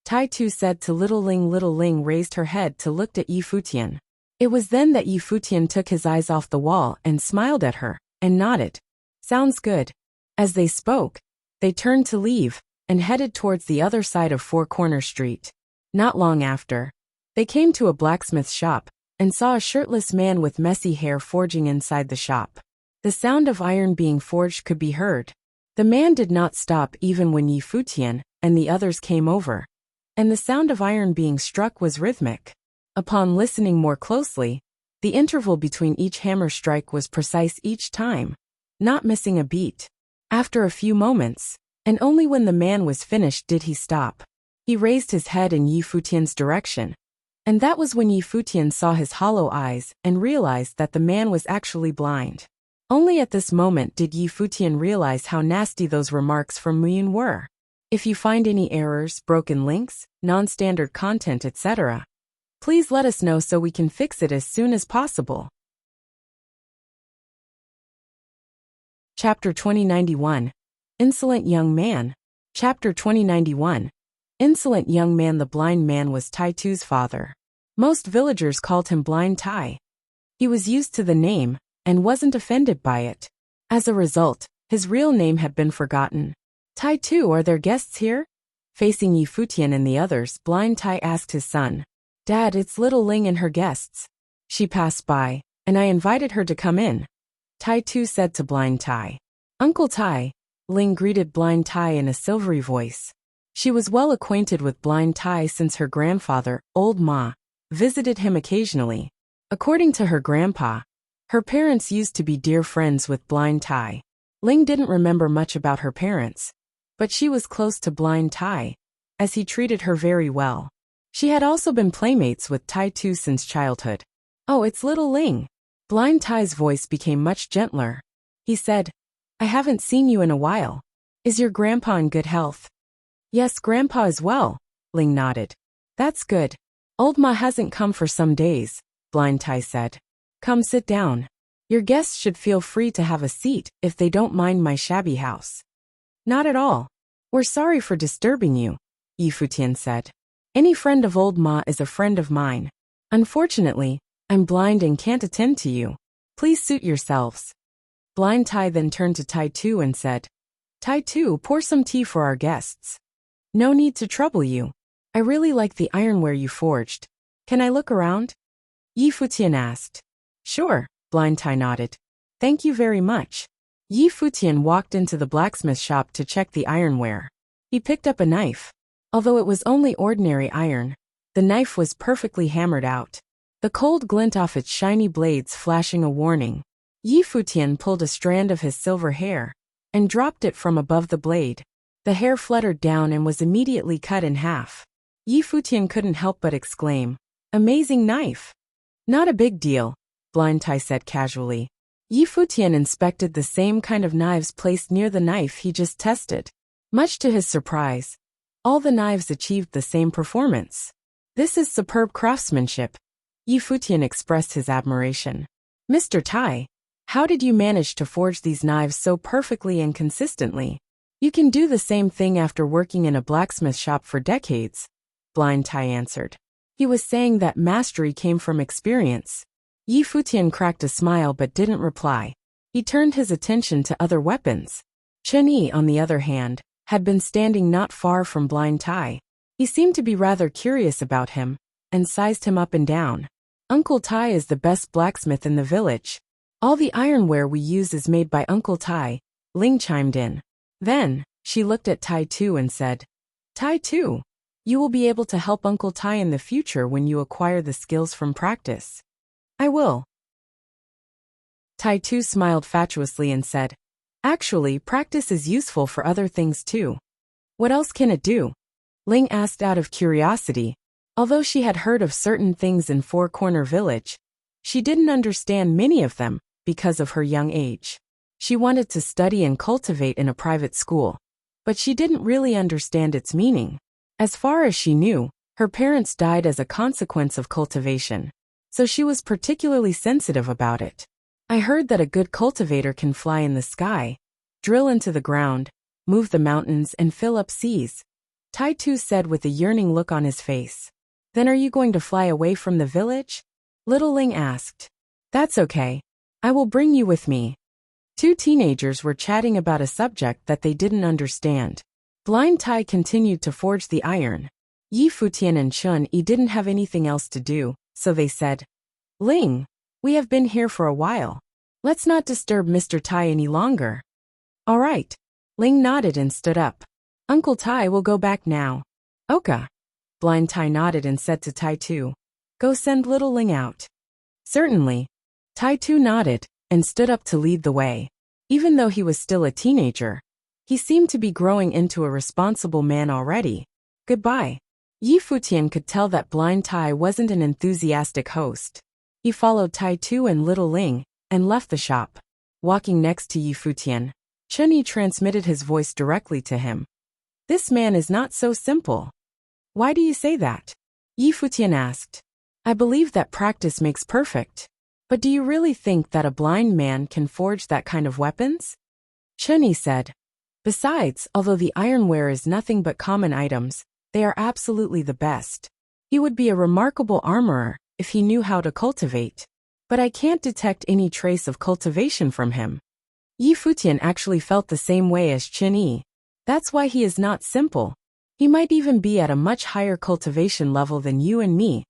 Tai Tu said to Little Ling. Little Ling raised her head to look at Futian. It was then that Futian took his eyes off the wall and smiled at her, and nodded. Sounds good. As they spoke, they turned to leave, and headed towards the other side of Four Corner Street. Not long after, they came to a blacksmith shop, and saw a shirtless man with messy hair forging inside the shop. The sound of iron being forged could be heard. The man did not stop even when Futian and the others came over, and the sound of iron being struck was rhythmic. Upon listening more closely, the interval between each hammer strike was precise each time, not missing a beat. After a few moments, and only when the man was finished did he stop. He raised his head in Futian's direction, and that was when Futian saw his hollow eyes and realized that the man was actually blind. Only at this moment did Futian realize how nasty those remarks from Muyun were. If you find any errors, broken links, non-standard content, etc., please let us know so we can fix it as soon as possible. Chapter 2091. Insolent Young Man. Chapter 2091. Insolent Young Man. The blind man was Tai Tu's father. Most villagers called him Blind Tai. He was used to the name, and wasn't offended by it. As a result, his real name had been forgotten. Tai Tu, are there guests here? Facing Futian and the others, Blind Tai asked his son. Dad, it's Little Ling and her guests. She passed by, and I invited her to come in. Tai Tu said to Blind Tai. Uncle Tai, Ling greeted Blind Tai in a silvery voice. She was well acquainted with Blind Tai since her grandfather, Old Ma, visited him occasionally. According to her grandpa, her parents used to be dear friends with Blind Tai. Ling didn't remember much about her parents, but she was close to Blind Tai, as he treated her very well. She had also been playmates with Tai Tu since childhood. Oh, it's Little Ling. Blind Tai's voice became much gentler. He said, I haven't seen you in a while. Is your grandpa in good health? Yes, Grandpa is well, Ling nodded. That's good. Old Ma hasn't come for some days, Blind Tai said. Come sit down. Your guests should feel free to have a seat if they don't mind my shabby house. Not at all. We're sorry for disturbing you, Futian said. Any friend of Old Ma is a friend of mine. Unfortunately, I'm blind and can't attend to you. Please suit yourselves. Blind Tai then turned to Tai Tu and said, Tai Tu, pour some tea for our guests. No need to trouble you. I really like the ironware you forged. Can I look around? Futian asked. Sure, Blind Tai nodded. Thank you very much. Yi Futian walked into the blacksmith shop to check the ironware. He picked up a knife. Although it was only ordinary iron, the knife was perfectly hammered out, the cold glint off its shiny blades flashing a warning. Yi Futian pulled a strand of his silver hair and dropped it from above the blade. The hair fluttered down and was immediately cut in half. Yi Futian couldn't help but exclaim, "Amazing knife!" "Not a big deal," Blind Tai said casually. Yi Futian inspected the same kind of knives placed near the knife he just tested. Much to his surprise, all the knives achieved the same performance. "This is superb craftsmanship." Yi Futian expressed his admiration. "Mr. Tai, how did you manage to forge these knives so perfectly and consistently? You can do the same thing after working in a blacksmith shop for decades," Blind Tai answered. He was saying that mastery came from experience. Yi Futian cracked a smile but didn't reply. He turned his attention to other weapons. Chen Yi, on the other hand, had been standing not far from Blind Tai. He seemed to be rather curious about him, and sized him up and down. "Uncle Tai is the best blacksmith in the village. All the ironware we use is made by Uncle Tai," Ling chimed in. Then, she looked at Tai Tu and said, "Tai Tu, you will be able to help Uncle Tai in the future when you acquire the skills from practice." "I will." Tai Tu smiled fatuously and said, "Actually, practice is useful for other things too." "What else can it do?" Ling asked out of curiosity. Although she had heard of certain things in Four Corner Village, she didn't understand many of them because of her young age. She wanted to study and cultivate in a private school, but she didn't really understand its meaning. As far as she knew, her parents died as a consequence of cultivation, so she was particularly sensitive about it. "I heard that a good cultivator can fly in the sky, drill into the ground, move the mountains and fill up seas," Tai Tu said with a yearning look on his face. "Then are you going to fly away from the village?" Little Ling asked. "That's okay. I will bring you with me." Two teenagers were chatting about a subject that they didn't understand. Blind Tai continued to forge the iron. Yi Futian and Chen Yi didn't have anything else to do, so they said, "Ling, we have been here for a while. Let's not disturb Mr. Tai any longer." "All right." Ling nodded and stood up. "Uncle Tai will go back now." "Okay." Blind Tai nodded and said to Tai Tu, "Go send little Ling out." "Certainly." Tai Tu nodded and stood up to lead the way. Even though he was still a teenager, he seemed to be growing into a responsible man already. "Goodbye." Yi Futian could tell that Blind Tai wasn't an enthusiastic host. He followed Tai Tu and little Ling and left the shop. Walking next to Yi Futian, Chen Yi transmitted his voice directly to him. "This man is not so simple." "Why do you say that?" Yi Futian asked. "I believe that practice makes perfect. But do you really think that a blind man can forge that kind of weapons?" Chen Yi said. "Besides, although the ironware is nothing but common items, they are absolutely the best. He would be a remarkable armorer if he knew how to cultivate. But I can't detect any trace of cultivation from him." Yi Futian actually felt the same way as Chen Yi. That's why he is not simple. He might even be at a much higher cultivation level than you and me.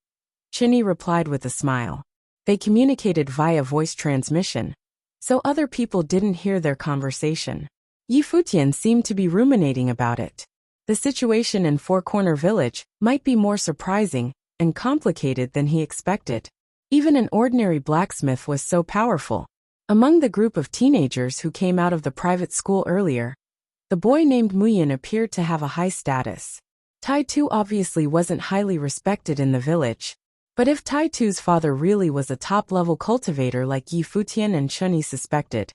Chen Yi replied with a smile. They communicated via voice transmission, so other people didn't hear their conversation. Yi Futian seemed to be ruminating about it. The situation in Four Corner Village might be more surprising and complicated than he expected. Even an ordinary blacksmith was so powerful. Among the group of teenagers who came out of the private school earlier, the boy named Muyin appeared to have a high status. Tai Tu obviously wasn't highly respected in the village. But if Tai Tu's father really was a top-level cultivator like Yi Futian and Chen Yi suspected,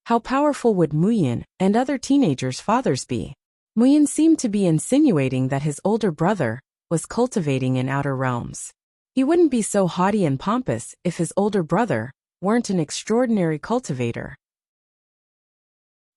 how powerful would Muyin and other teenagers' fathers be? Muyin seemed to be insinuating that his older brother was cultivating in outer realms. He wouldn't be so haughty and pompous if his older brother weren't an extraordinary cultivator.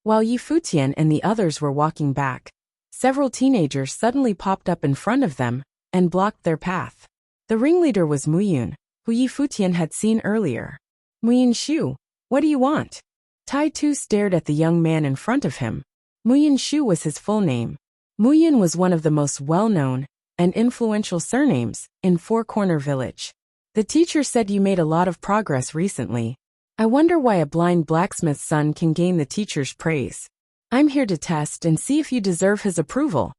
While Yi Futian and the others were walking back, several teenagers suddenly popped up in front of them and blocked their path. The ringleader was Muyin, who Yi Futian had seen earlier. "Muyin Shu, what do you want?" Tai Tu stared at the young man in front of him. Muyin Shu was his full name. Muyin was one of the most well-known and influential surnames in Four Corner Village. "The teacher said you made a lot of progress recently. I wonder why a blind blacksmith's son can gain the teacher's praise. I'm here to test and see if you deserve his approval,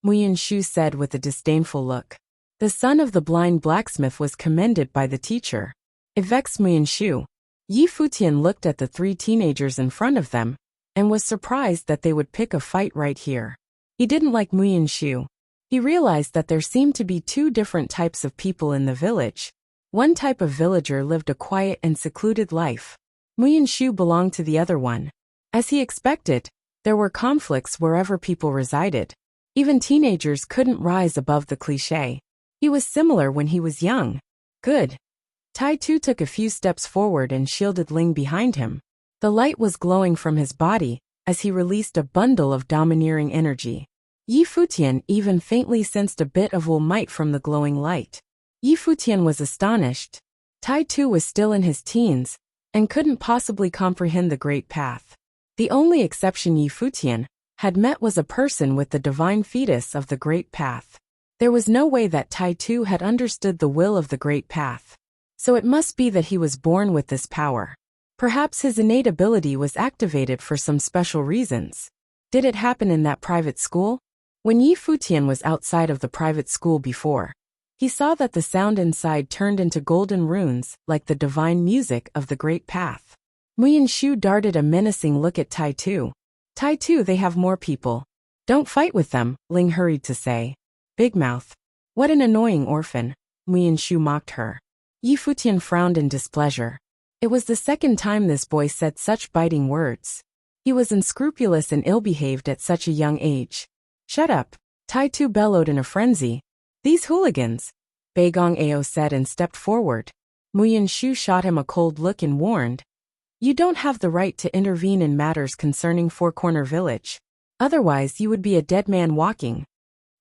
Muyin-shu said with a disdainful look. The son of the blind blacksmith was commended by the teacher. It vexed Muyin-shu. Yi Futian looked at the three teenagers in front of them and was surprised that they would pick a fight right here. He didn't like Muyin-shu. He realized that there seemed to be two different types of people in the village. One type of villager lived a quiet and secluded life. Muyin-shu belonged to the other one. As he expected, there were conflicts wherever people resided. Even teenagers couldn't rise above the cliché. He was similar when he was young. Good. Tai-tu took a few steps forward and shielded Ling behind him. The light was glowing from his body as he released a bundle of domineering energy. Yi Futian even faintly sensed a bit of will might from the glowing light. Yi Futian was astonished. Tai-tu was still in his teens and couldn't possibly comprehend the great path. The only exception Yi Futian had met was a person with the divine fetus of the great path. There was no way that Tai-tu had understood the will of the great path. So it must be that he was born with this power. Perhaps his innate ability was activated for some special reasons. Did it happen in that private school? When Yi Futian was outside of the private school before, he saw that the sound inside turned into golden runes like the divine music of the great path. Muyin-shu darted a menacing look at Tai-tu. Tai-tu, they have more people. Don't fight with them, Ling hurried to say. Big mouth. What an annoying orphan, Muyin-shu mocked her. Yi Futian frowned in displeasure. It was the second time this boy said such biting words. He was unscrupulous and ill-behaved at such a young age. Shut up, Tai-tu bellowed in a frenzy. These hooligans, Beigong Ao said and stepped forward. Muyin-shu shot him a cold look and warned. You don't have the right to intervene in matters concerning Four Corner Village. Otherwise you would be a dead man walking.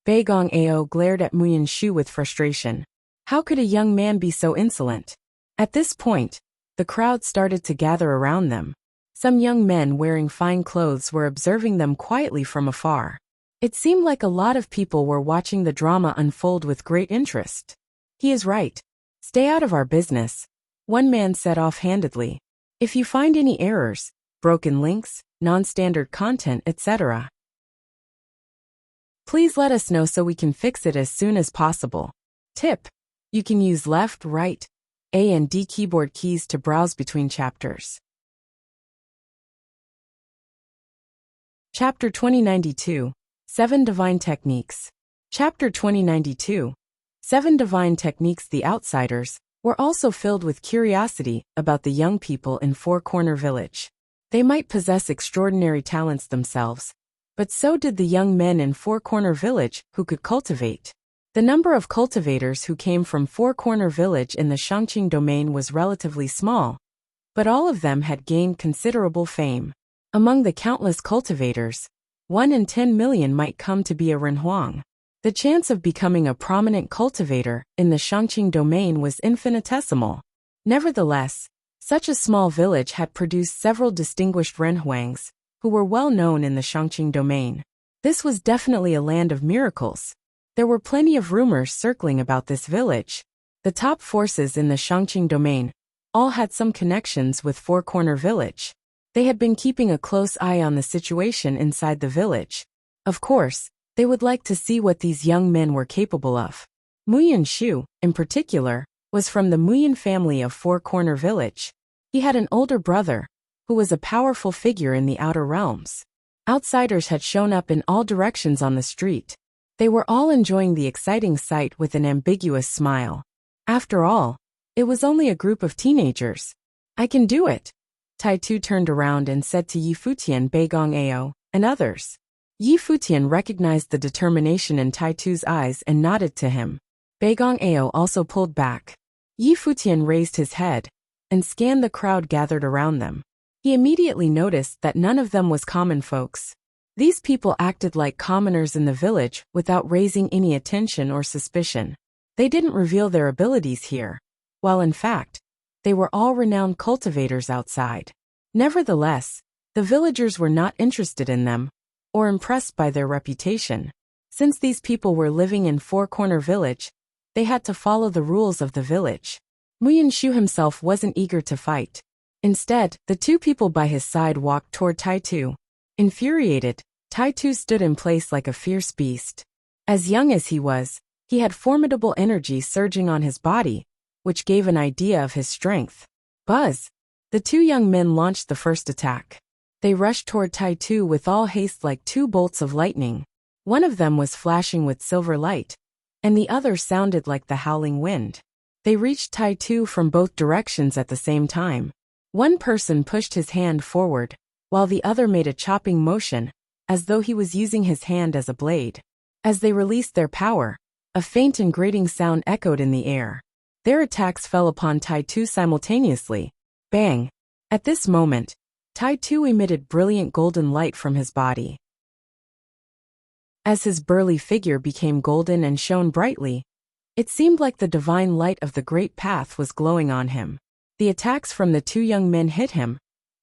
Beigong Ao glared at Muyin-shu with frustration. How could a young man be so insolent? At this point, the crowd started to gather around them. Some young men wearing fine clothes were observing them quietly from afar. It seemed like a lot of people were watching the drama unfold with great interest. He is right. Stay out of our business, one man said offhandedly. If you find any errors, broken links, non-standard content, etc., please let us know so we can fix it as soon as possible. Tip: you can use left, right, A and D keyboard keys to browse between chapters. Chapter 2092, 7 Divine Techniques. Chapter 2092, 7 Divine Techniques. The outsiders were also filled with curiosity about the young people in Four Corner Village. They might possess extraordinary talents themselves, but so did the young men in Four Corner Village who could cultivate. The number of cultivators who came from Four Corner Village in the Shangqing domain was relatively small, but all of them had gained considerable fame. Among the countless cultivators, 1 in 10 million might come to be a renhuang. The chance of becoming a prominent cultivator in the Shangqing domain was infinitesimal. Nevertheless, such a small village had produced several distinguished renhuangs, who were well known in the Shangqing domain. This was definitely a land of miracles. There were plenty of rumors circling about this village. The top forces in the Shangqing domain all had some connections with Four Corner Village. They had been keeping a close eye on the situation inside the village. Of course, they would like to see what these young men were capable of. Muyin-shu, in particular, was from the Muyin family of Four Corner Village. He had an older brother, who was a powerful figure in the outer realms. Outsiders had shown up in all directions on the street. They were all enjoying the exciting sight with an ambiguous smile. After all, it was only a group of teenagers. I can do it. Tai-tu turned around and said to Yi Futian, Beigong Ao, and others. Yi Futian recognized the determination in Tai-tu's eyes and nodded to him. Beigong Ao also pulled back. Yi Futian raised his head and scanned the crowd gathered around them. He immediately noticed that none of them was common folks. These people acted like commoners in the village without raising any attention or suspicion. They didn't reveal their abilities here, while in fact, they were all renowned cultivators outside. Nevertheless, the villagers were not interested in them or impressed by their reputation. Since these people were living in Four Corner Village, they had to follow the rules of the village. Muyin-shu himself wasn't eager to fight. Instead, the two people by his side walked toward Tai-Tu. Infuriated, Tai-Tu stood in place like a fierce beast. As young as he was, he had formidable energy surging on his body, which gave an idea of his strength. Buzz! The two young men launched the first attack. They rushed toward Tai-Tu with all haste like two bolts of lightning. One of them was flashing with silver light, and the other sounded like the howling wind. They reached Tai-Tu from both directions at the same time. One person pushed his hand forward, while the other made a chopping motion, as though he was using his hand as a blade. As they released their power, a faint and grating sound echoed in the air. Their attacks fell upon Tai-Tu simultaneously. Bang! At this moment, Tai-Tu emitted brilliant golden light from his body. As his burly figure became golden and shone brightly, it seemed like the divine light of the great path was glowing on him. The attacks from the two young men hit him,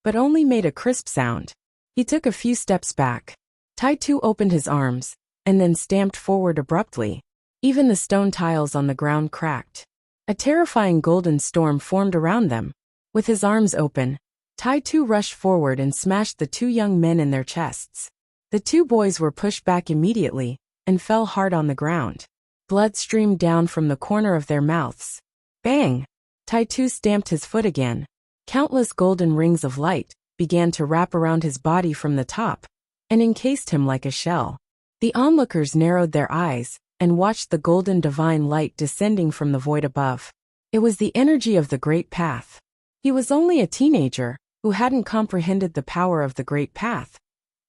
but only made a crisp sound. He took a few steps back. Tai-Tu opened his arms, and then stamped forward abruptly. Even the stone tiles on the ground cracked. A terrifying golden storm formed around them. With his arms open, Tai-Tu rushed forward and smashed the two young men in their chests. The two boys were pushed back immediately, and fell hard on the ground. Blood streamed down from the corner of their mouths. Bang! Tai-Tu stamped his foot again. Countless golden rings of light began to wrap around his body from the top, and encased him like a shell. The onlookers narrowed their eyes, and watched the golden divine light descending from the void above. It was the energy of the great path. He was only a teenager, who hadn't comprehended the power of the great path,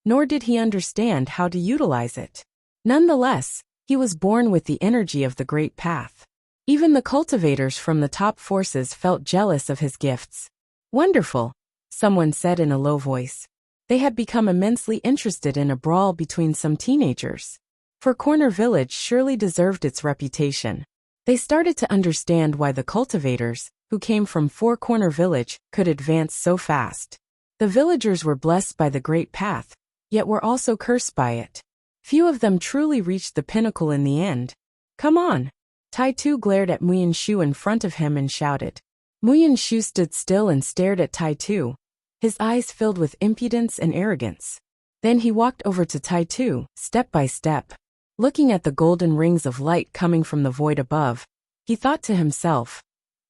nor did he understand how to utilize it. Nonetheless, he was born with the energy of the great path. Even the cultivators from the top forces felt jealous of his gifts. Wonderful, someone said in a low voice. They had become immensely interested in a brawl between some teenagers. For Corner Village surely deserved its reputation. They started to understand why the cultivators, who came from Four Corner Village, could advance so fast. The villagers were blessed by the great path, yet were also cursed by it. Few of them truly reached the pinnacle in the end. Come on! Tai-Tu glared at Muyan Shu in front of him and shouted. Muyan Shu stood still and stared at Tai-Tu, his eyes filled with impudence and arrogance. Then he walked over to Tai-Tu, step by step. Looking at the golden rings of light coming from the void above, he thought to himself,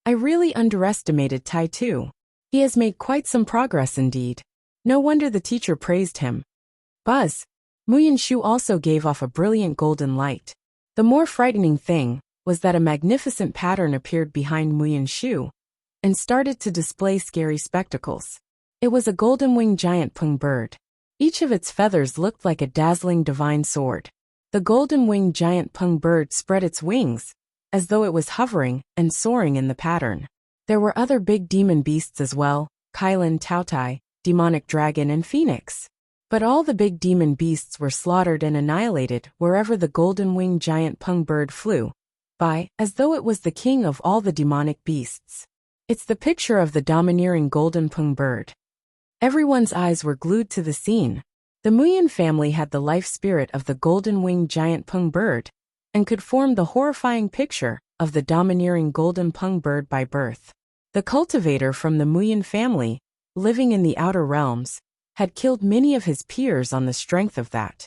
I really underestimated Tai-Tu. He has made quite some progress indeed. No wonder the teacher praised him. Buzz! Muyan Shu also gave off a brilliant golden light. The more frightening thing was that a magnificent pattern appeared behind Muyan Shu and started to display scary spectacles. It was a golden-winged giant pung bird. Each of its feathers looked like a dazzling divine sword. The golden-winged giant pung bird spread its wings, as though it was hovering and soaring in the pattern. There were other big demon beasts as well, Kylan, Taotai, demonic dragon and phoenix. But all the big demon beasts were slaughtered and annihilated wherever the golden-winged giant pung bird flew by, as though it was the king of all the demonic beasts. It's the picture of the domineering golden pung bird. Everyone's eyes were glued to the scene. The Muyan family had the life spirit of the golden-winged giant pung bird, and could form the horrifying picture of the domineering golden pung bird by birth. The cultivator from the Muyan family, living in the outer realms, had killed many of his peers on the strength of that.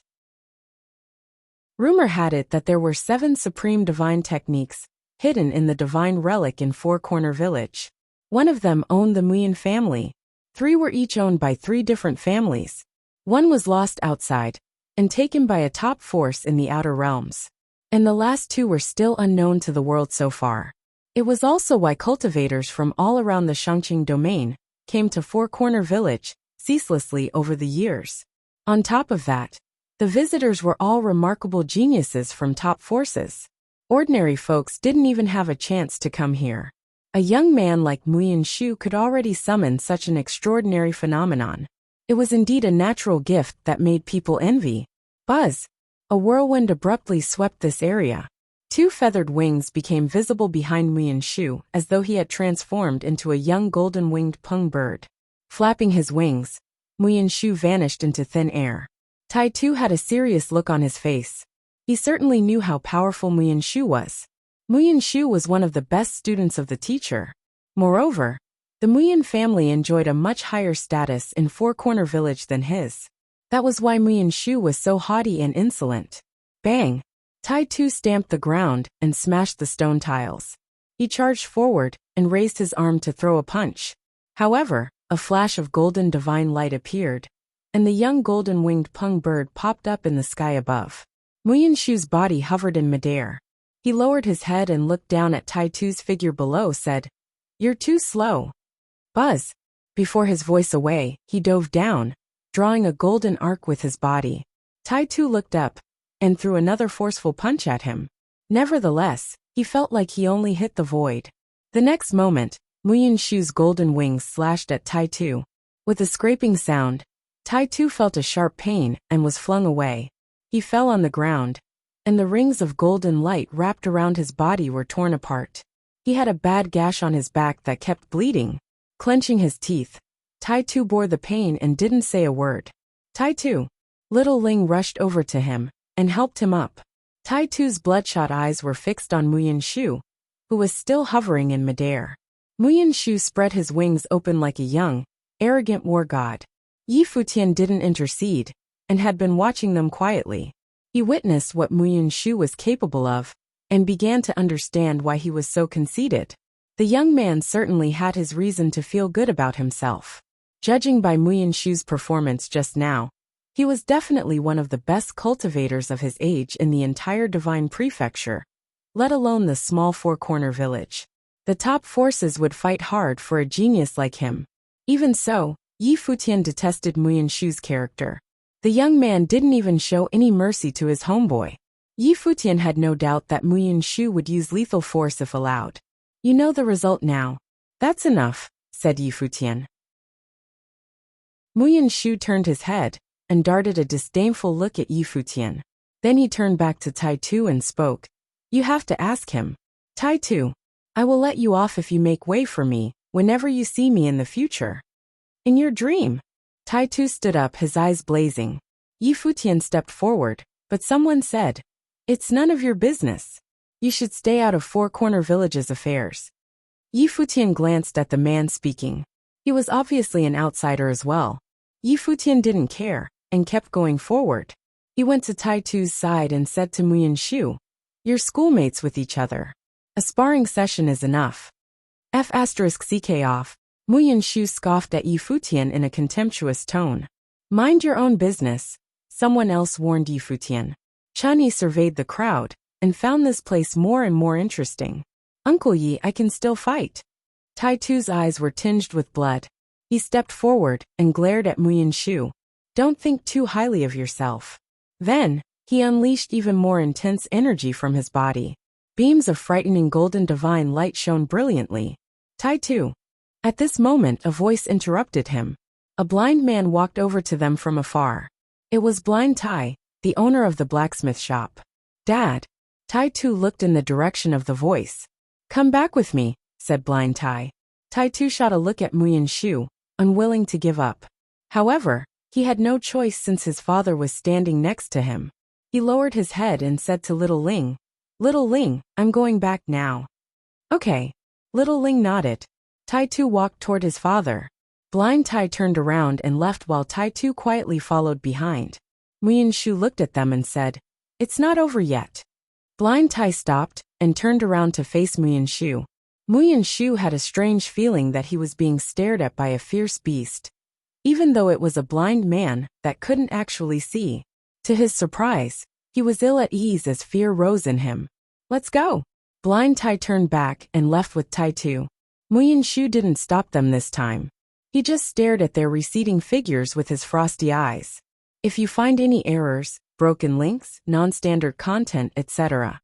Rumor had it that there were 7 supreme divine techniques hidden in the divine relic in Four Corner Village. One of them owned the Muyan family. 3 were each owned by 3 different families. One was lost outside and taken by a top force in the outer realms. And the last 2 were still unknown to the world so far. It was also why cultivators from all around the Shangqing domain came to Four Corner Village ceaselessly over the years. On top of that, the visitors were all remarkable geniuses from top forces. Ordinary folks didn't even have a chance to come here. A young man like Muyan Shu could already summon such an extraordinary phenomenon. It was indeed a natural gift that made people envy. Buzz! A whirlwind abruptly swept this area. 2 feathered wings became visible behind Muyan Shu as though he had transformed into a young golden-winged pung bird. Flapping his wings, Muyan Shu vanished into thin air. Tai-Tu had a serious look on his face. He certainly knew how powerful Muyan Shu was. Muyan Shu was one of the best students of the teacher. Moreover, The Muyin family enjoyed a much higher status in Four Corner Village than his. That was why Muyin Shu was so haughty and insolent. Bang! Tai Tu stamped the ground and smashed the stone tiles. He charged forward and raised his arm to throw a punch. However, a flash of golden divine light appeared, and the young golden-winged pung bird popped up in the sky above. Muyin Shu's body hovered in midair. He lowered his head and looked down at Tai Tu's figure below, said, "You're too slow." Buzz! Before his voice away, he dove down, drawing a golden arc with his body. Tai Tu looked up and threw another forceful punch at him. Nevertheless, he felt like he only hit the void. The next moment, Muyin Shu's golden wings slashed at Tai Tu. With a scraping sound, Tai Tu felt a sharp pain and was flung away. He fell on the ground, and the rings of golden light wrapped around his body were torn apart. He had a bad gash on his back that kept bleeding. Clenching his teeth, Tai Tu bore the pain and didn't say a word. Tai Tu! Little Ling rushed over to him and helped him up. Tai Tu's bloodshot eyes were fixed on Muyin Shu, who was still hovering in midair. Muyin Shu spread his wings open like a young, arrogant war god. Yi Futian didn't intercede, and had been watching them quietly. He witnessed what Muyin Shu was capable of, and began to understand why he was so conceited. The young man certainly had his reason to feel good about himself. Judging by Muyin Shu's performance just now, he was definitely one of the best cultivators of his age in the entire Divine Prefecture, let alone the small four-corner village. The top forces would fight hard for a genius like him. Even so, Yi Futian detested Muyin Shu's character. The young man didn't even show any mercy to his homeboy. Yi Futian had no doubt that Muyin Shu would use lethal force if allowed. "You know the result now." "That's enough," said Yi Futian. Muyin Shu turned his head and darted a disdainful look at Yi Futian. Then he turned back to Tai Tu and spoke. "You have to ask him. Tai Tu, I will let you off if you make way for me whenever you see me in the future." "In your dream." Tai Tu stood up, his eyes blazing. Yi Futian stepped forward, but someone said, "It's none of your business. You should stay out of Four Corner Village's affairs." Yi Futian glanced at the man speaking. He was obviously an outsider as well. Yi Futian didn't care, and kept going forward. He went to Tai Tu's side and said to Muyin Shu, "You're schoolmates with each other. A sparring session is enough." F*ck off. Muyin Shu scoffed at Yi Futian in a contemptuous tone. "Mind your own business," someone else warned Yi Futian. Chani surveyed the crowd and found this place more and more interesting. "Uncle Yi, I can still fight." Tai Tu's eyes were tinged with blood. He stepped forward and glared at Muyin Shu. "Don't think too highly of yourself." Then, he unleashed even more intense energy from his body. Beams of frightening golden divine light shone brilliantly. Tai Tu. At this moment a voice interrupted him. A blind man walked over to them from afar. It was Blind Tai, the owner of the blacksmith shop. "Dad." Tai Tu looked in the direction of the voice. "Come back with me," said Blind Tai. Tai Tu shot a look at Muyin Shu, unwilling to give up. However, he had no choice since his father was standing next to him. He lowered his head and said to Little Ling, "Little Ling, I'm going back now." "Okay." Little Ling nodded. Tai Tu walked toward his father. Blind Tai turned around and left while Tai Tu quietly followed behind. Muyin Shu looked at them and said, "It's not over yet." Blind Tai stopped and turned around to face Muyin Shu. Muyin Shu had a strange feeling that he was being stared at by a fierce beast, even though it was a blind man that couldn't actually see. To his surprise, he was ill at ease as fear rose in him. "Let's go." Blind Tai turned back and left with Tai Tu. Muyin Shu didn't stop them this time. He just stared at their receding figures with his frosty eyes. If you find any errors, broken links, non-standard content, etc.,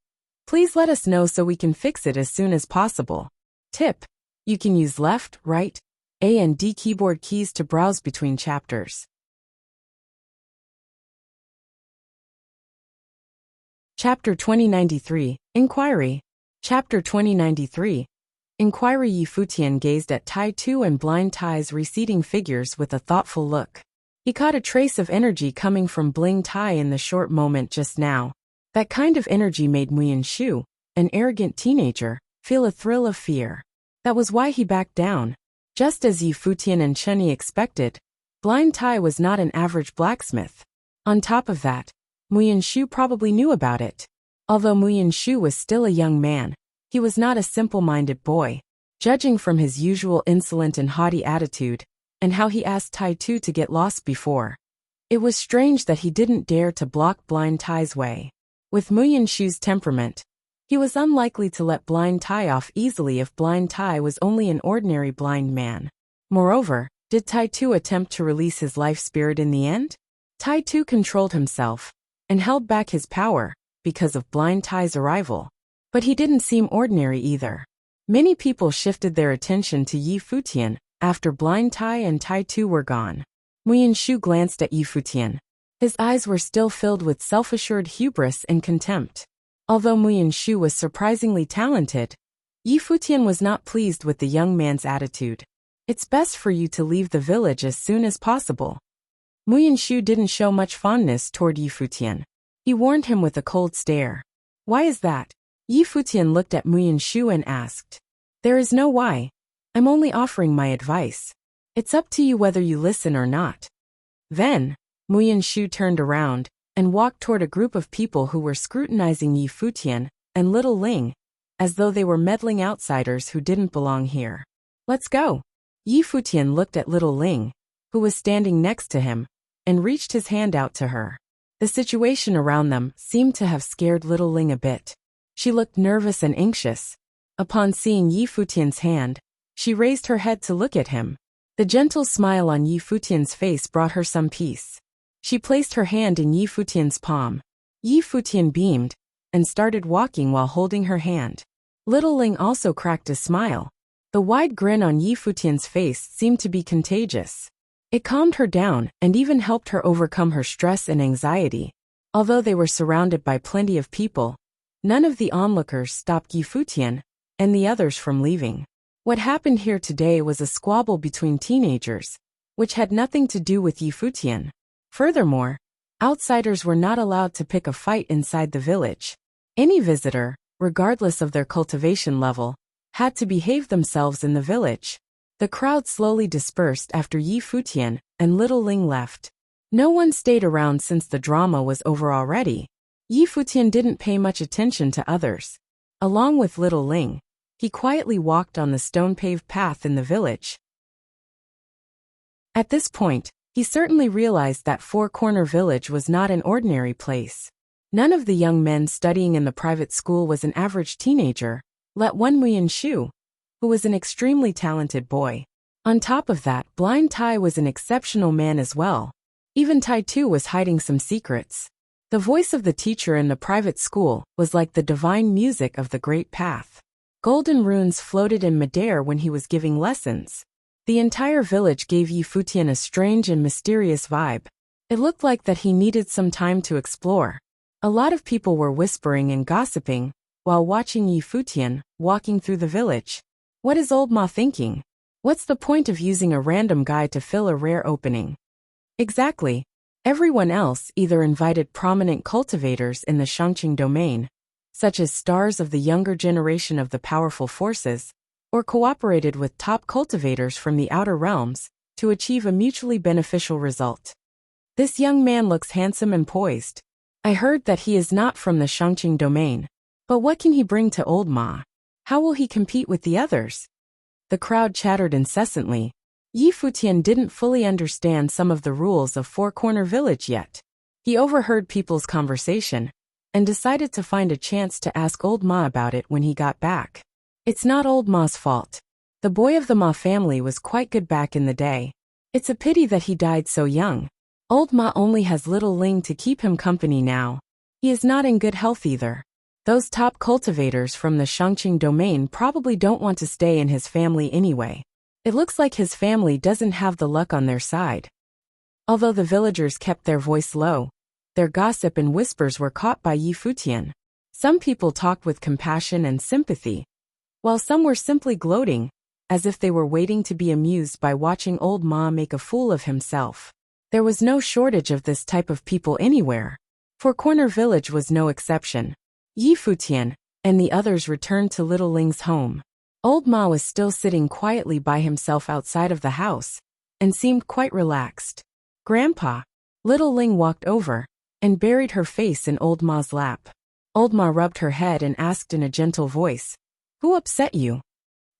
please let us know so we can fix it as soon as possible. Tip: you can use left, right, A and D keyboard keys to browse between chapters. Chapter 2093, Inquiry. Chapter 2093, Inquiry. Yi Futian gazed at Tai Tu and Blind Tai's receding figures with a thoughtful look. He caught a trace of energy coming from Blind Tai in the short moment just now. That kind of energy made Muyin Shu, an arrogant teenager, feel a thrill of fear. That was why he backed down. Just as Yi Futian and Chunyi expected, Blind Tai was not an average blacksmith. On top of that, Muyan Shu probably knew about it. Although Muyan Shu was still a young man, he was not a simple-minded boy. Judging from his usual insolent and haughty attitude, and how he asked Tai Tu to get lost before, it was strange that he didn't dare to block Blind Tai's way. With Muyan Shu's temperament, he was unlikely to let Blind Tai off easily if Blind Tai was only an ordinary blind man. Moreover, did Tai Tu attempt to release his life spirit in the end? Tai Tu controlled himself and held back his power because of Blind Tai's arrival. But he didn't seem ordinary either. Many people shifted their attention to Yi Futian after Blind Tai and Tai Tu were gone. Muyan Shu glanced at Yi Futian. His eyes were still filled with self-assured hubris and contempt. Although Muyan Shu was surprisingly talented, Yi Futian was not pleased with the young man's attitude. It's best for you to leave the village as soon as possible. Muyan Shu didn't show much fondness toward Yi Futian. He warned him with a cold stare. Why is that? Yi Futian looked at Muyan Shu and asked. There is no why. I'm only offering my advice. It's up to you whether you listen or not. Then, Muyan Shu turned around and walked toward a group of people who were scrutinizing Yi Futian and Little Ling, as though they were meddling outsiders who didn't belong here. Let's go. Yi Futian looked at Little Ling, who was standing next to him, and reached his hand out to her. The situation around them seemed to have scared Little Ling a bit. She looked nervous and anxious. Upon seeing Yi Futian's hand, she raised her head to look at him. The gentle smile on Yi Futian's face brought her some peace. She placed her hand in Yi Futian's palm. Yi Futian beamed and started walking while holding her hand. Little Ling also cracked a smile. The wide grin on Yi Futian's face seemed to be contagious. It calmed her down and even helped her overcome her stress and anxiety. Although they were surrounded by plenty of people, none of the onlookers stopped Yi Futian and the others from leaving. What happened here today was a squabble between teenagers, which had nothing to do with Yi Futian. Furthermore, outsiders were not allowed to pick a fight inside the village. Any visitor, regardless of their cultivation level, had to behave themselves in the village. The crowd slowly dispersed after Yi Futian and Little Ling left. No one stayed around since the drama was over already. Yi Futian didn't pay much attention to others. Along with Little Ling, he quietly walked on the stone-paved path in the village. At this point, he certainly realized that Four Corner Village was not an ordinary place. None of the young men studying in the private school was an average teenager, let one Muyan Shu, who was an extremely talented boy. On top of that, Blind Tai was an exceptional man as well. Even Tai Tu was hiding some secrets. The voice of the teacher in the private school was like the divine music of the great path. Golden runes floated in midair when he was giving lessons. The entire village gave Yi Futian a strange and mysterious vibe. It looked like that he needed some time to explore. A lot of people were whispering and gossiping while watching Yi Futian walking through the village. What is Old Ma thinking? What's the point of using a random guy to fill a rare opening? Exactly. Everyone else either invited prominent cultivators in the Shangqing domain, such as stars of the younger generation of the powerful forces, or cooperated with top cultivators from the outer realms to achieve a mutually beneficial result. This young man looks handsome and poised. I heard that he is not from the Shangqing domain. But what can he bring to Old Ma? How will he compete with the others? The crowd chattered incessantly. Yi Futian didn't fully understand some of the rules of Four Corner Village yet. He overheard people's conversation and decided to find a chance to ask Old Ma about it when he got back. It's not Old Ma's fault. The boy of the Ma family was quite good back in the day. It's a pity that he died so young. Old Ma only has Little Ling to keep him company now. He is not in good health either. Those top cultivators from the Shangqing domain probably don't want to stay in his family anyway. It looks like his family doesn't have the luck on their side. Although the villagers kept their voice low, their gossip and whispers were caught by Yi Futian. Some people talked with compassion and sympathy, while some were simply gloating, as if they were waiting to be amused by watching Old Ma make a fool of himself. There was no shortage of this type of people anywhere. Four Corner Village was no exception. Yi Futian and the others returned to Little Ling's home. Old Ma was still sitting quietly by himself outside of the house, and seemed quite relaxed. Grandpa. Little Ling walked over, and buried her face in Old Ma's lap. Old Ma rubbed her head and asked in a gentle voice, "Who upset you?"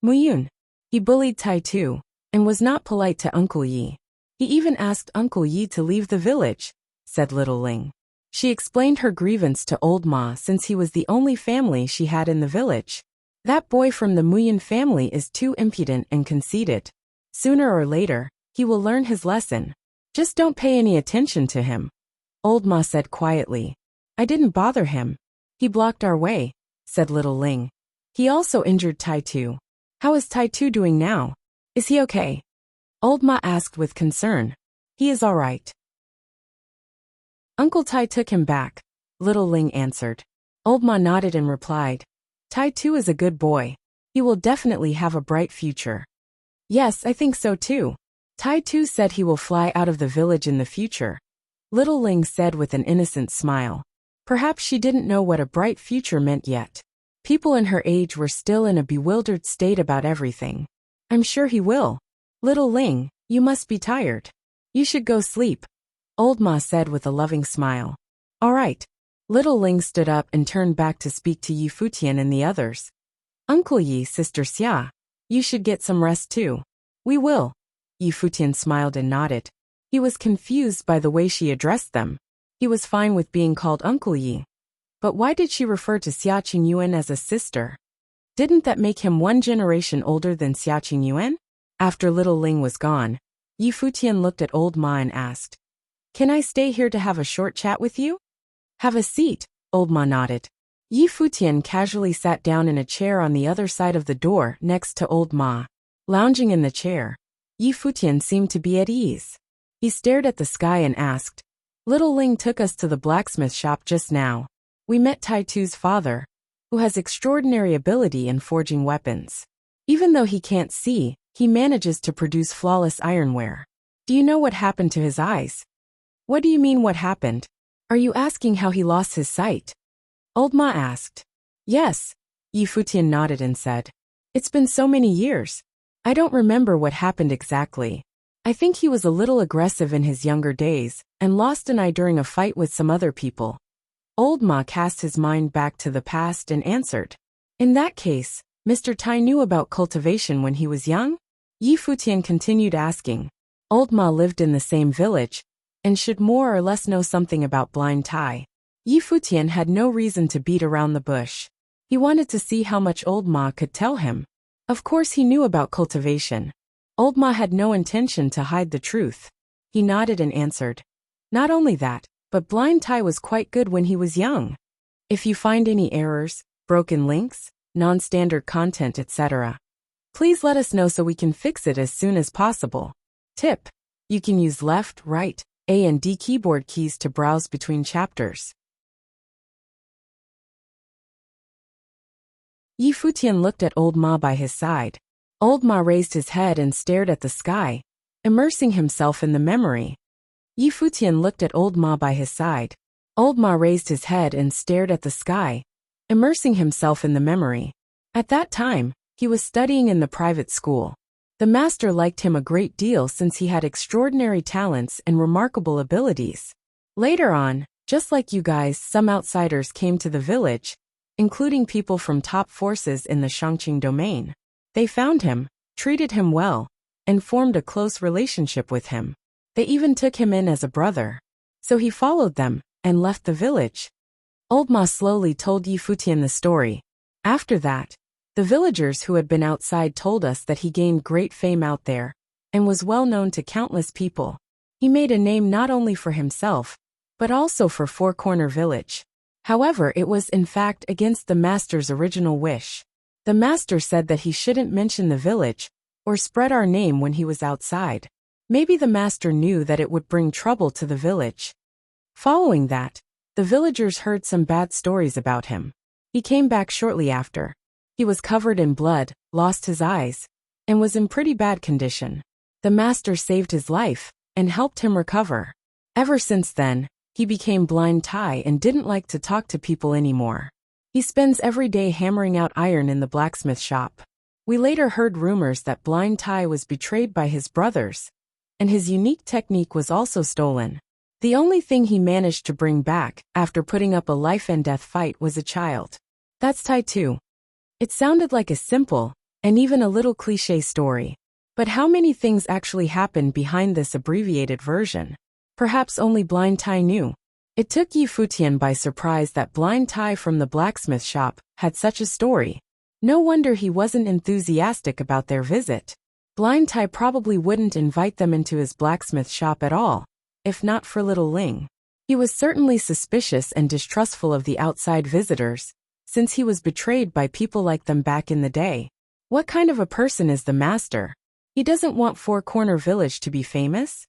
Muyun. He bullied Tai Tu, and was not polite to Uncle Yi. He even asked Uncle Yi to leave the village, said Little Ling. She explained her grievance to Old Ma since he was the only family she had in the village. That boy from the Muyun family is too impudent and conceited. Sooner or later, he will learn his lesson. Just don't pay any attention to him. Old Ma said quietly. I didn't bother him. He blocked our way, said Little Ling. He also injured Tai Tu. How is Tai Tu doing now? Is he okay? Old Ma asked with concern. He is all right. Uncle Tai took him back, Little Ling answered. Old Ma nodded and replied. Tai Tu is a good boy. He will definitely have a bright future. Yes, I think so too. Tai Tu said he will fly out of the village in the future. Little Ling said with an innocent smile. Perhaps she didn't know what a bright future meant yet. People in her age were still in a bewildered state about everything. I'm sure he will. Little Ling, you must be tired. You should go sleep, Old Ma said with a loving smile. All right. Little Ling stood up and turned back to speak to Yi Futian and the others. Uncle Yi, Sister Xia, you should get some rest too. We will. Yi Futian smiled and nodded. He was confused by the way she addressed them. He was fine with being called Uncle Yi. But why did she refer to Xia Qingyuan as a sister? Didn't that make him one generation older than Xia Qingyuan? After Little Ling was gone, Yi Futian looked at Old Ma and asked, Can I stay here to have a short chat with you? Have a seat, Old Ma nodded. Yi Futian casually sat down in a chair on the other side of the door next to Old Ma. Lounging in the chair, Yi Futian seemed to be at ease. He stared at the sky and asked, Little Ling took us to the blacksmith shop just now. We met Tai Tu's father, who has extraordinary ability in forging weapons. Even though he can't see, he manages to produce flawless ironware. Do you know what happened to his eyes? What do you mean what happened? Are you asking how he lost his sight? Old Ma asked. Yes. Yi Futian nodded and said. It's been so many years. I don't remember what happened exactly. I think he was a little aggressive in his younger days, and lost an eye during a fight with some other people. Old Ma cast his mind back to the past and answered. In that case, Mr. Tai knew about cultivation when he was young? Yi Futian continued asking. Old Ma lived in the same village, and should more or less know something about blind Tai. Yi Futian had no reason to beat around the bush. He wanted to see how much Old Ma could tell him. Of course he knew about cultivation. Old Ma had no intention to hide the truth. He nodded and answered. Not only that, but blind Tai was quite good when he was young. If you find any errors, broken links, non-standard content, etc., please let us know so we can fix it as soon as possible. Tip: you can use left, right, A and D keyboard keys to browse between chapters. Yi Futian looked at Old Ma by his side. Old Ma raised his head and stared at the sky, immersing himself in the memory. Yi Futian looked at Old Ma by his side. Old Ma raised his head and stared at the sky, immersing himself in the memory. At that time, he was studying in the private school. The master liked him a great deal since he had extraordinary talents and remarkable abilities. Later on, just like you guys, some outsiders came to the village, including people from top forces in the Shangqing domain. They found him, treated him well, and formed a close relationship with him. They even took him in as a brother. So he followed them, and left the village. Old Ma slowly told Yi Futian the story. After that, the villagers who had been outside told us that he gained great fame out there, and was well known to countless people. He made a name not only for himself, but also for Four Corner Village. However, it was in fact against the master's original wish. The master said that he shouldn't mention the village, or spread our name when he was outside. Maybe the master knew that it would bring trouble to the village. Following that, the villagers heard some bad stories about him. He came back shortly after. He was covered in blood, lost his eyes, and was in pretty bad condition. The master saved his life, and helped him recover. Ever since then, he became blind Tai and didn't like to talk to people anymore. He spends every day hammering out iron in the blacksmith shop. We later heard rumors that Blind Tai was betrayed by his brothers, and his unique technique was also stolen. The only thing he managed to bring back, after putting up a life-and-death fight, was a child. That's Tai too. It sounded like a simple, and even a little cliché story. But how many things actually happened behind this abbreviated version? Perhaps only Blind Tai knew. It took Yi Futian by surprise that Blind Tai from the blacksmith shop had such a story. No wonder he wasn't enthusiastic about their visit. Blind Tai probably wouldn't invite them into his blacksmith shop at all, if not for little Ling. He was certainly suspicious and distrustful of the outside visitors, since he was betrayed by people like them back in the day. What kind of a person is the master? He doesn't want Four Corner Village to be famous?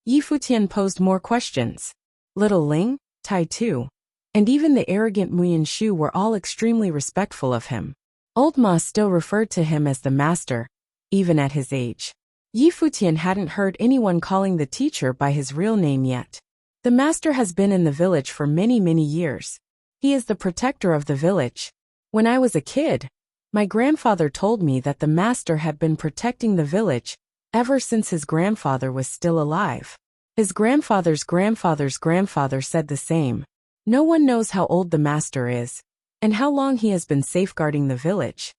Yi Futian posed more questions. Little Ling, Tai Tu, and even the arrogant Muyan Shu were all extremely respectful of him. Old Ma still referred to him as the master, even at his age. Yi Futian hadn't heard anyone calling the teacher by his real name yet. The master has been in the village for many, many years. He is the protector of the village. When I was a kid, my grandfather told me that the master had been protecting the village ever since his grandfather was still alive. His grandfather's grandfather's grandfather said the same. No one knows how old the master is, and how long he has been safeguarding the village.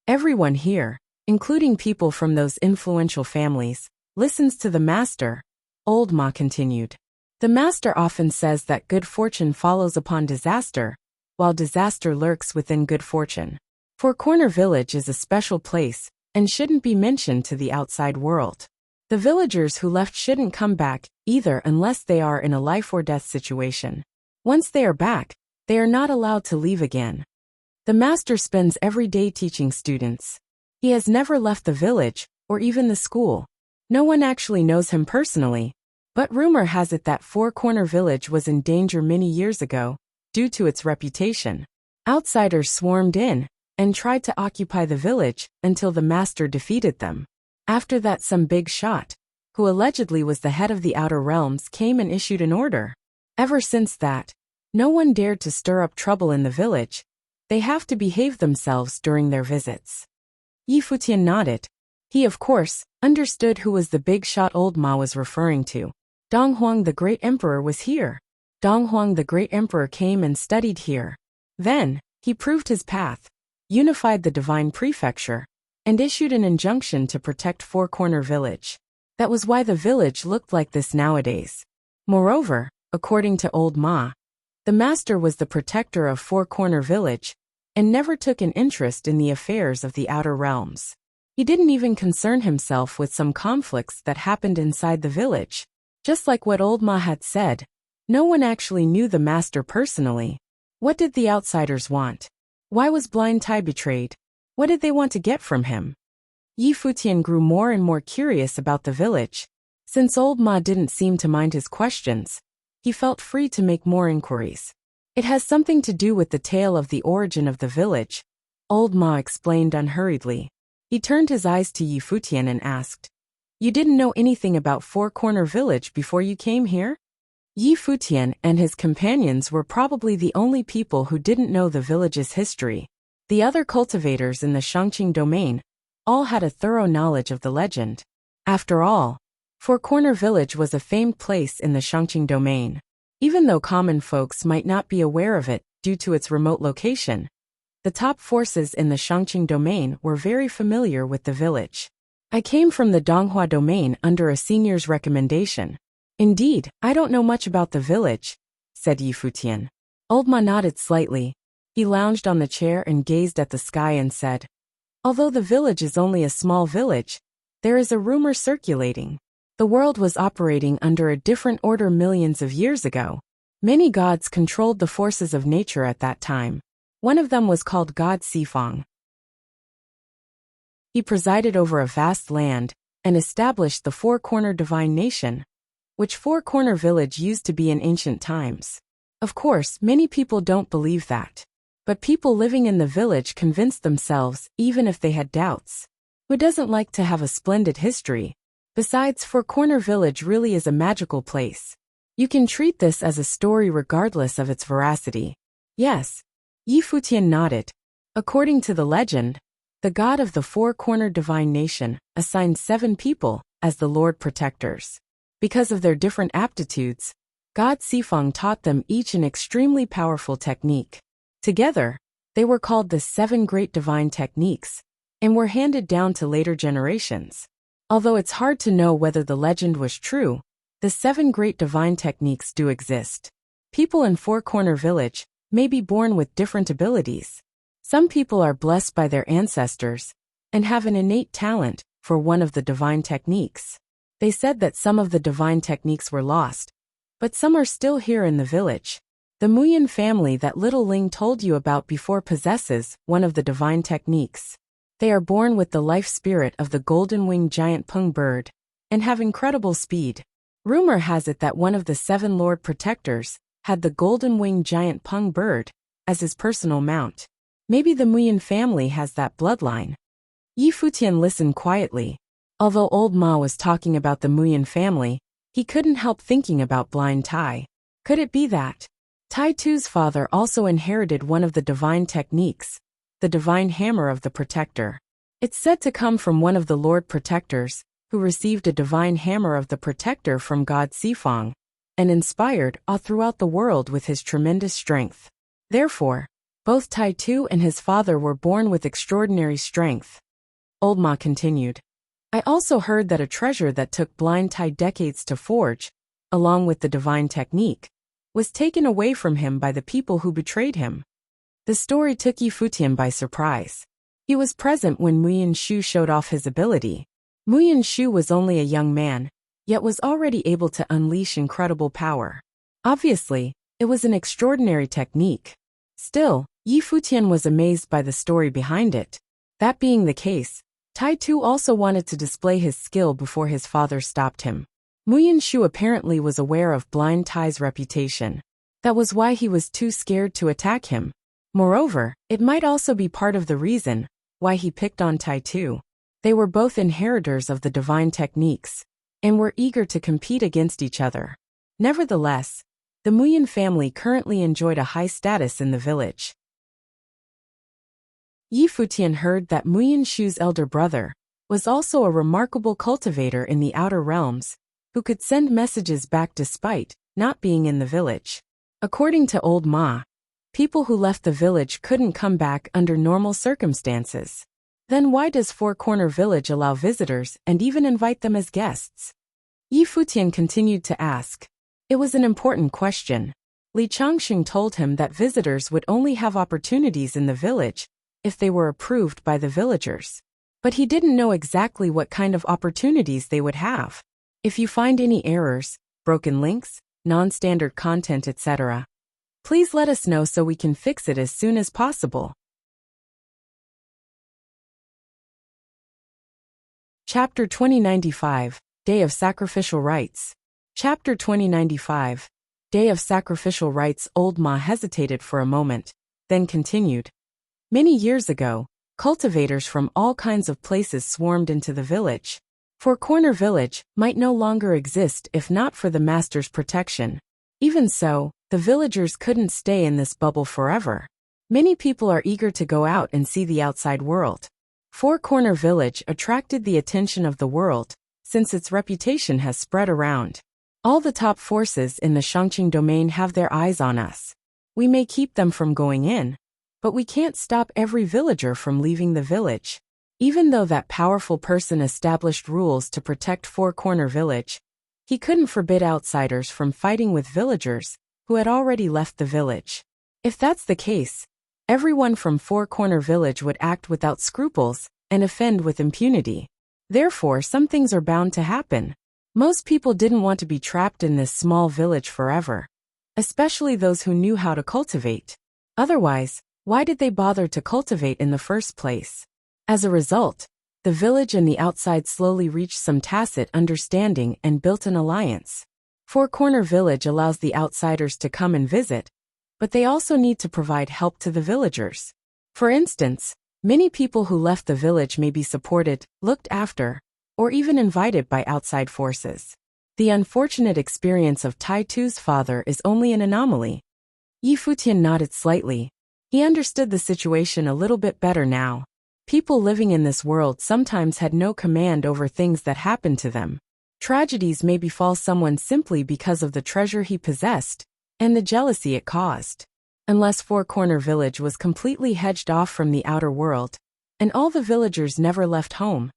Everyone here, including people from those influential families, listens to the master, Old Ma continued. The master often says that good fortune follows upon disaster, while disaster lurks within good fortune. Four Corner Village is a special place, and shouldn't be mentioned to the outside world. The villagers who left shouldn't come back, either, unless they are in a life-or-death situation. Once they are back, they are not allowed to leave again. The master spends every day teaching students. He has never left the village, or even the school. No one actually knows him personally, but rumor has it that Four Corner Village was in danger many years ago, due to its reputation. Outsiders swarmed in, and tried to occupy the village, until the master defeated them. After that, some big shot, who allegedly was the head of the Outer Realms, came and issued an order. Ever since that, no one dared to stir up trouble in the village. They have to behave themselves during their visits. Yi Futian nodded. He, of course, understood who was the big shot Old Ma was referring to. Dong Huang the Great Emperor was here. Dong Huang the Great Emperor came and studied here. Then, he proved his path, unified the divine prefecture, and issued an injunction to protect Four Corner Village. That was why the village looked like this nowadays. Moreover, according to Old Ma, the master was the protector of Four Corner Village, and never took an interest in the affairs of the Outer Realms. He didn't even concern himself with some conflicts that happened inside the village. Just like what Old Ma had said, no one actually knew the master personally. What did the outsiders want? Why was Blind Tai betrayed? What did they want to get from him? Yi Futian grew more and more curious about the village. Since Old Ma didn't seem to mind his questions, he felt free to make more inquiries. It has something to do with the tale of the origin of the village, Old Ma explained unhurriedly. He turned his eyes to Yi Futian and asked, "You didn't know anything about Four Corner Village before you came here?" Yi Futian and his companions were probably the only people who didn't know the village's history. The other cultivators in the Shangqing domain all had a thorough knowledge of the legend. After all, Four Corner Village was a famed place in the Shangqing domain. Even though common folks might not be aware of it due to its remote location, the top forces in the Shangqing domain were very familiar with the village. I came from the Donghua domain under a senior's recommendation. Indeed, I don't know much about the village, said Yi Futian. Old Ma nodded slightly. He lounged on the chair and gazed at the sky and said, "Although the village is only a small village, there is a rumor circulating. The world was operating under a different order millions of years ago. Many gods controlled the forces of nature at that time. One of them was called God Sifang. He presided over a vast land and established the Four Corner Divine Nation, which Four Corner Village used to be in ancient times. Of course, many people don't believe that. But people living in the village convinced themselves, even if they had doubts. Who doesn't like to have a splendid history? Besides, Four Corner Village really is a magical place. You can treat this as a story regardless of its veracity." "Yes." Yi Futian nodded. According to the legend, the god of the four-cornered divine nation assigned 7 people as the Lord Protectors. Because of their different aptitudes, God Sifang taught them each an extremely powerful technique. Together, they were called the 7 Great Divine Techniques, and were handed down to later generations. Although it's hard to know whether the legend was true, the 7 Great Divine Techniques do exist. People in Four Corner Village may be born with different abilities. Some people are blessed by their ancestors and have an innate talent for one of the divine techniques. They said that some of the divine techniques were lost, but some are still here in the village. The Muyan family that little Ling told you about before possesses one of the divine techniques. They are born with the life spirit of the golden-winged giant Peng bird and have incredible speed. Rumor has it that one of the 7 Lord Protectors had the golden-winged giant Peng bird as his personal mount. Maybe the Muyan family has that bloodline. Yi Futian listened quietly. Although old Ma was talking about the Muyan family, he couldn't help thinking about blind Tai. Could it be that Tai Tu's father also inherited one of the divine techniques, the divine hammer of the protector? It's said to come from one of the Lord Protectors, who received a divine hammer of the protector from God Sifang, and inspired awe throughout the world with his tremendous strength. Therefore, both Tai Tu and his father were born with extraordinary strength. Old Ma continued. I also heard that a treasure that took blind Tai decades to forge, along with the divine technique, was taken away from him by the people who betrayed him. The story took Yi Futian by surprise. He was present when Muyan Shu showed off his ability. Muyan Shu was only a young man, yet was already able to unleash incredible power. Obviously, it was an extraordinary technique. Still, Yi Futian was amazed by the story behind it. That being the case, Tai Tu also wanted to display his skill before his father stopped him. Muyan Shu apparently was aware of blind Tai's reputation. That was why he was too scared to attack him. Moreover, it might also be part of the reason why he picked on Tai Tu. They were both inheritors of the divine techniques, and were eager to compete against each other. Nevertheless, the Muyan family currently enjoyed a high status in the village. Yi Futian heard that Muyan Shu's elder brother was also a remarkable cultivator in the outer realms, who could send messages back despite not being in the village. According to old Ma, people who left the village couldn't come back under normal circumstances. Then why does Four Corner Village allow visitors and even invite them as guests? Yi Futian continued to ask. It was an important question. Li Changxing told him that visitors would only have opportunities in the village if they were approved by the villagers. But he didn't know exactly what kind of opportunities they would have. If you find any errors, broken links, non-standard content, etc., please let us know so we can fix it as soon as possible. Chapter 2095, Day of Sacrificial Rites. Chapter 2095, Day of Sacrificial Rites. Old Ma hesitated for a moment, then continued. Many years ago, cultivators from all kinds of places swarmed into the village. Four Corner Village might no longer exist if not for the master's protection. Even so, the villagers couldn't stay in this bubble forever. Many people are eager to go out and see the outside world. Four Corner Village attracted the attention of the world, since its reputation has spread around. All the top forces in the Shangqing domain have their eyes on us. We may keep them from going in, but we can't stop every villager from leaving the village. Even though that powerful person established rules to protect Four Corner Village, he couldn't forbid outsiders from fighting with villagers who had already left the village. If that's the case, everyone from Four Corner Village would act without scruples and offend with impunity. Therefore, some things are bound to happen. Most people didn't want to be trapped in this small village forever, especially those who knew how to cultivate. Otherwise, why did they bother to cultivate in the first place? As a result, the village and the outside slowly reached some tacit understanding and built an alliance. Four Corner Village allows the outsiders to come and visit, but they also need to provide help to the villagers. For instance, many people who left the village may be supported, looked after, or even invited by outside forces. The unfortunate experience of Tai Tu's father is only an anomaly. Yi Futian nodded slightly. He understood the situation a little bit better now. People living in this world sometimes had no command over things that happened to them. Tragedies may befall someone simply because of the treasure he possessed, and the jealousy it caused. Unless Four Corner Village was completely hedged off from the outer world, and all the villagers never left home,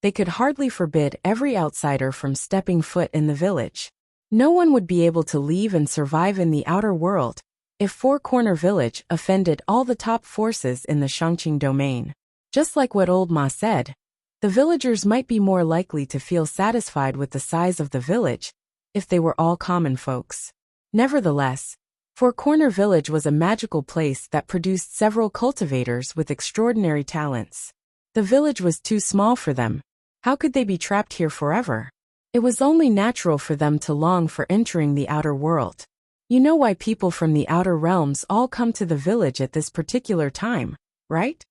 they could hardly forbid every outsider from stepping foot in the village. No one would be able to leave and survive in the outer world if Four Corner Village offended all the top forces in the Shangqing domain. Just like what Old Ma said, the villagers might be more likely to feel satisfied with the size of the village if they were all common folks. Nevertheless, Four Corner Village was a magical place that produced several cultivators with extraordinary talents. The village was too small for them. How could they be trapped here forever? It was only natural for them to long for entering the outer world. You know why people from the outer realms all come to the village at this particular time, right?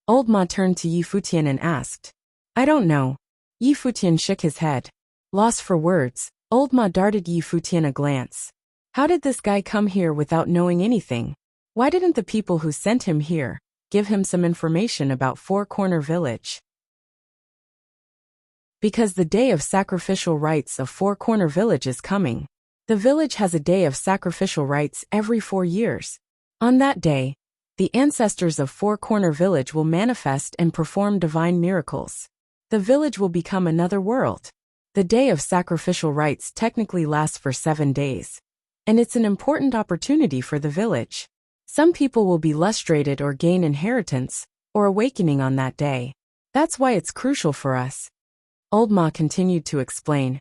Old Ma turned to Yi Futian and asked. I don't know. Yi Futian shook his head. Lost for words, Old Ma darted Yi Futian a glance. How did this guy come here without knowing anything? Why didn't the people who sent him here give him some information about Four Corner Village? Because the day of sacrificial rites of Four Corner Village is coming. The village has a day of sacrificial rites every 4 years. On that day, the ancestors of Four Corner Village will manifest and perform divine miracles. The village will become another world. The day of sacrificial rites technically lasts for 7 days. And it's an important opportunity for the village. Some people will be lustrated or gain inheritance or awakening on that day. That's why it's crucial for us. Old Ma continued to explain.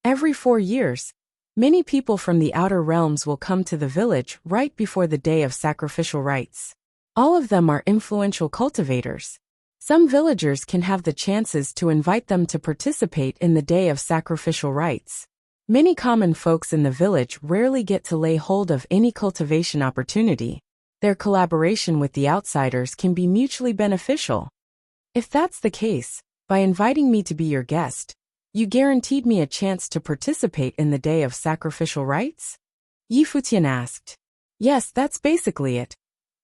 Every 4 years, many people from the outer realms will come to the village right before the day of sacrificial rites. All of them are influential cultivators. Some villagers can have the chances to invite them to participate in the day of sacrificial rites. Many common folks in the village rarely get to lay hold of any cultivation opportunity. Their collaboration with the outsiders can be mutually beneficial. If that's the case, by inviting me to be your guest, you guaranteed me a chance to participate in the day of sacrificial rites? Yi Futian asked. Yes, that's basically it.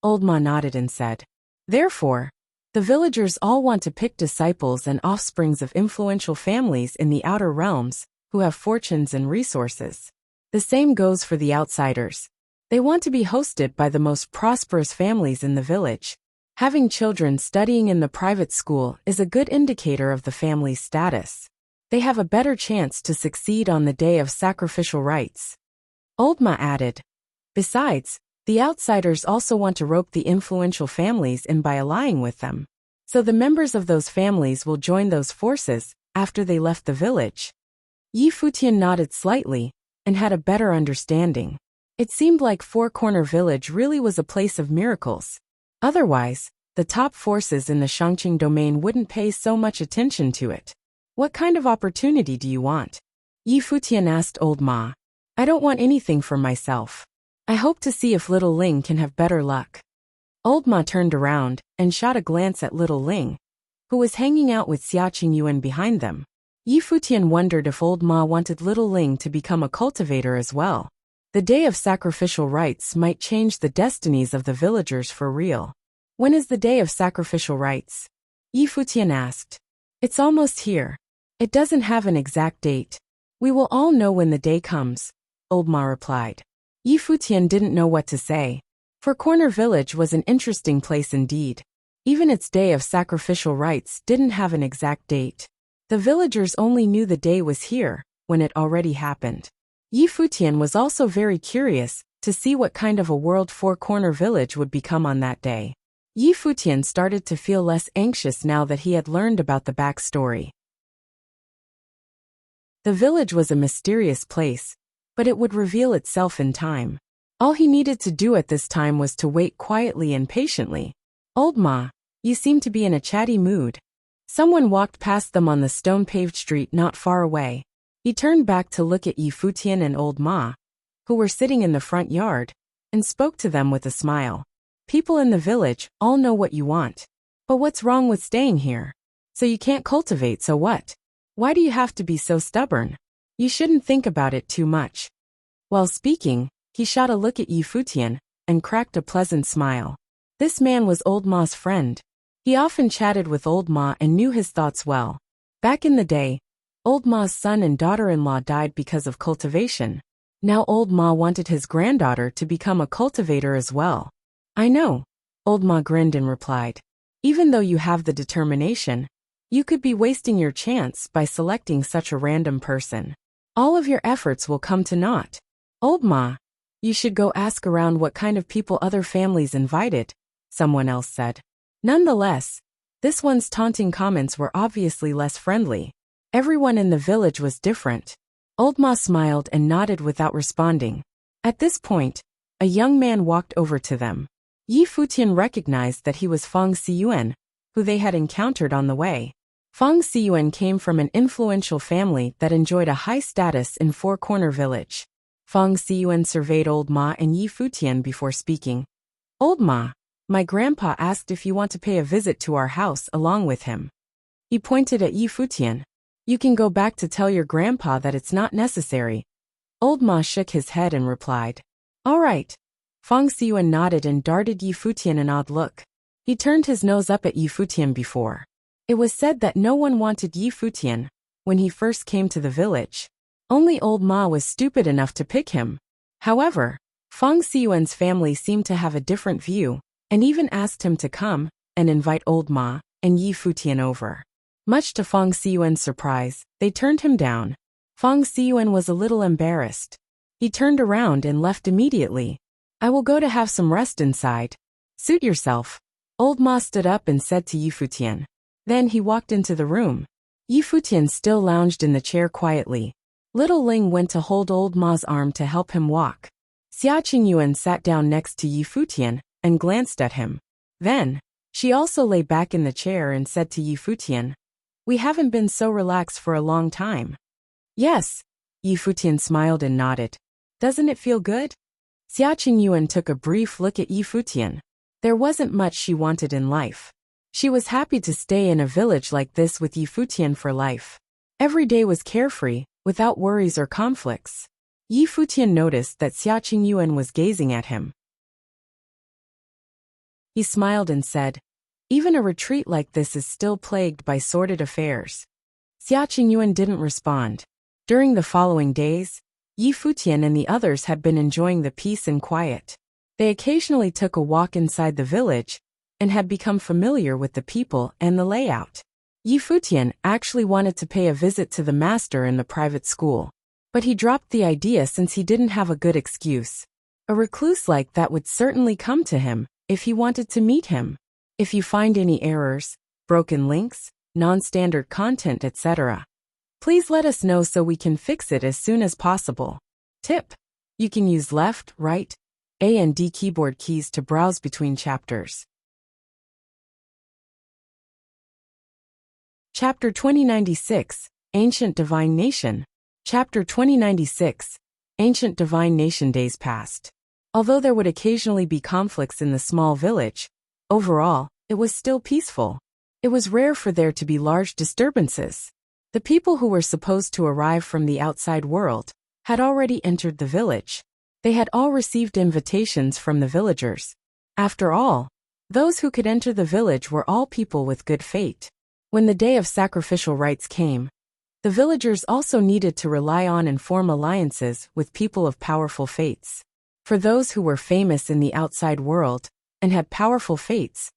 Old Ma nodded and said. Therefore, the villagers all want to pick disciples and offsprings of influential families in the outer realms who have fortunes and resources. The same goes for the outsiders. They want to be hosted by the most prosperous families in the village. Having children studying in the private school is a good indicator of the family's status. They have a better chance to succeed on the day of sacrificial rites. Old Ma added. Besides, the outsiders also want to rope the influential families in by allying with them. So the members of those families will join those forces after they left the village. Yi Futian nodded slightly and had a better understanding. It seemed like Four Corner Village really was a place of miracles. Otherwise, the top forces in the Shangqing domain wouldn't pay so much attention to it. What kind of opportunity do you want? Yi Futian asked Old Ma. I don't want anything for myself. I hope to see if Little Ling can have better luck. Old Ma turned around and shot a glance at Little Ling, who was hanging out with Xia Qingyuan behind them. Yi Futian wondered if Old Ma wanted Little Ling to become a cultivator as well. The day of sacrificial rites might change the destinies of the villagers for real. When is the day of sacrificial rites? Yi Futian asked. It's almost here. It doesn't have an exact date. We will all know when the day comes, Old Ma replied. Yi Futian didn't know what to say. Four Corner Village was an interesting place indeed. Even its day of sacrificial rites didn't have an exact date. The villagers only knew the day was here when it already happened. Yi Futian was also very curious to see what kind of a world Four Corner Village would become on that day. Yi Futian started to feel less anxious now that he had learned about the backstory. The village was a mysterious place, but it would reveal itself in time. All he needed to do at this time was to wait quietly and patiently. Old Ma, you seem to be in a chatty mood. Someone walked past them on the stone-paved street not far away. He turned back to look at Yi Futian and Old Ma, who were sitting in the front yard, and spoke to them with a smile. People in the village all know what you want. But what's wrong with staying here? So you can't cultivate, so what? Why do you have to be so stubborn? You shouldn't think about it too much. While speaking, he shot a look at Yi Futian and cracked a pleasant smile. This man was Old Ma's friend. He often chatted with Old Ma and knew his thoughts well. Back in the day, Old Ma's son and daughter-in-law died because of cultivation. Now Old Ma wanted his granddaughter to become a cultivator as well. I know, Old Ma grinned and replied. Even though you have the determination, you could be wasting your chance by selecting such a random person. All of your efforts will come to naught. Old Ma, you should go ask around what kind of people other families invited, someone else said. Nonetheless, this one's taunting comments were obviously less friendly. Everyone in the village was different. Old Ma smiled and nodded without responding. At this point, a young man walked over to them. Yi Futian recognized that he was Feng Xiyuan, who they had encountered on the way. Feng Xiyuan came from an influential family that enjoyed a high status in Four Corner Village. Feng Xiyuan surveyed Old Ma and Yi Futian before speaking. Old Ma, my grandpa asked if you want to pay a visit to our house along with him. He pointed at Yi Futian. You can go back to tell your grandpa that it's not necessary. Old Ma shook his head and replied. All right. Feng Xiyuan nodded and darted Yi Futian an odd look. He turned his nose up at Yi Futian before. It was said that no one wanted Yi Futian when he first came to the village. Only Old Ma was stupid enough to pick him. However, Feng Xiyuan's family seemed to have a different view, and even asked him to come and invite Old Ma and Yi Futian over. Much to Feng Xiyuan's surprise, they turned him down. Feng Xiyuan was a little embarrassed. He turned around and left immediately. I will go to have some rest inside. Suit yourself. Old Ma stood up and said to Yi Futian. Then he walked into the room. Yi Futian still lounged in the chair quietly. Little Ling went to hold Old Ma's arm to help him walk. Xia Qingyuan sat down next to Yi Futian and glanced at him. Then, she also lay back in the chair and said to Yi Futian, We haven't been so relaxed for a long time. Yes, Yi Futian smiled and nodded. Doesn't it feel good? Xia Qingyuan took a brief look at Yi Futian. There wasn't much she wanted in life. She was happy to stay in a village like this with Yi Futian for life. Every day was carefree, without worries or conflicts. Yi Futian noticed that Xia Qingyuan was gazing at him. He smiled and said, Even a retreat like this is still plagued by sordid affairs. Xia Qingyuan didn't respond. During the following days, Yi Futian and the others had been enjoying the peace and quiet. They occasionally took a walk inside the village and had become familiar with the people and the layout. Yi Futian actually wanted to pay a visit to the master in the private school, but he dropped the idea since he didn't have a good excuse. A recluse like that would certainly come to him if he wanted to meet him. If you find any errors, broken links, non-standard content, etc., please let us know so we can fix it as soon as possible. Tip: you can use left, right, A and D keyboard keys to browse between chapters. Chapter 2096, Ancient Divine Nation. Chapter 2096, Ancient Divine Nation. Days passed. Although there would occasionally be conflicts in the small village, overall, it was still peaceful. It was rare for there to be large disturbances. The people who were supposed to arrive from the outside world had already entered the village. They had all received invitations from the villagers. After all, those who could enter the village were all people with good fate. When the day of sacrificial rites came, the villagers also needed to rely on and form alliances with people of powerful fates. For those who were famous in the outside world and had powerful fates,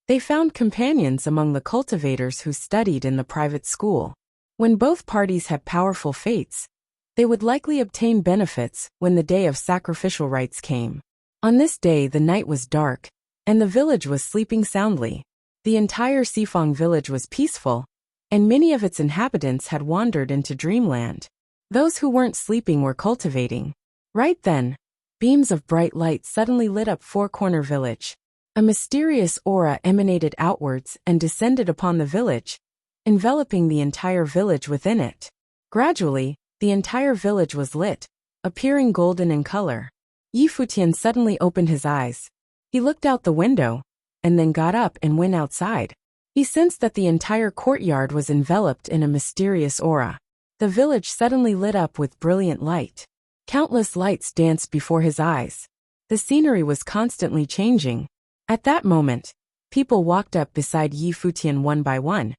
they found companions among the cultivators who studied in the private school. When both parties had powerful fates, they would likely obtain benefits when the day of sacrificial rites came. On this day the night was dark, and the village was sleeping soundly. The entire Xifang village was peaceful, and many of its inhabitants had wandered into dreamland. Those who weren't sleeping were cultivating. Right then, beams of bright light suddenly lit up Four Corner Village. A mysterious aura emanated outwards and descended upon the village, enveloping the entire village within it. Gradually, the entire village was lit, appearing golden in color. Yi Futian suddenly opened his eyes. He looked out the window, and then got up and went outside. He sensed that the entire courtyard was enveloped in a mysterious aura. The village suddenly lit up with brilliant light. Countless lights danced before his eyes. The scenery was constantly changing. At that moment, people walked up beside Yi Futian one by one,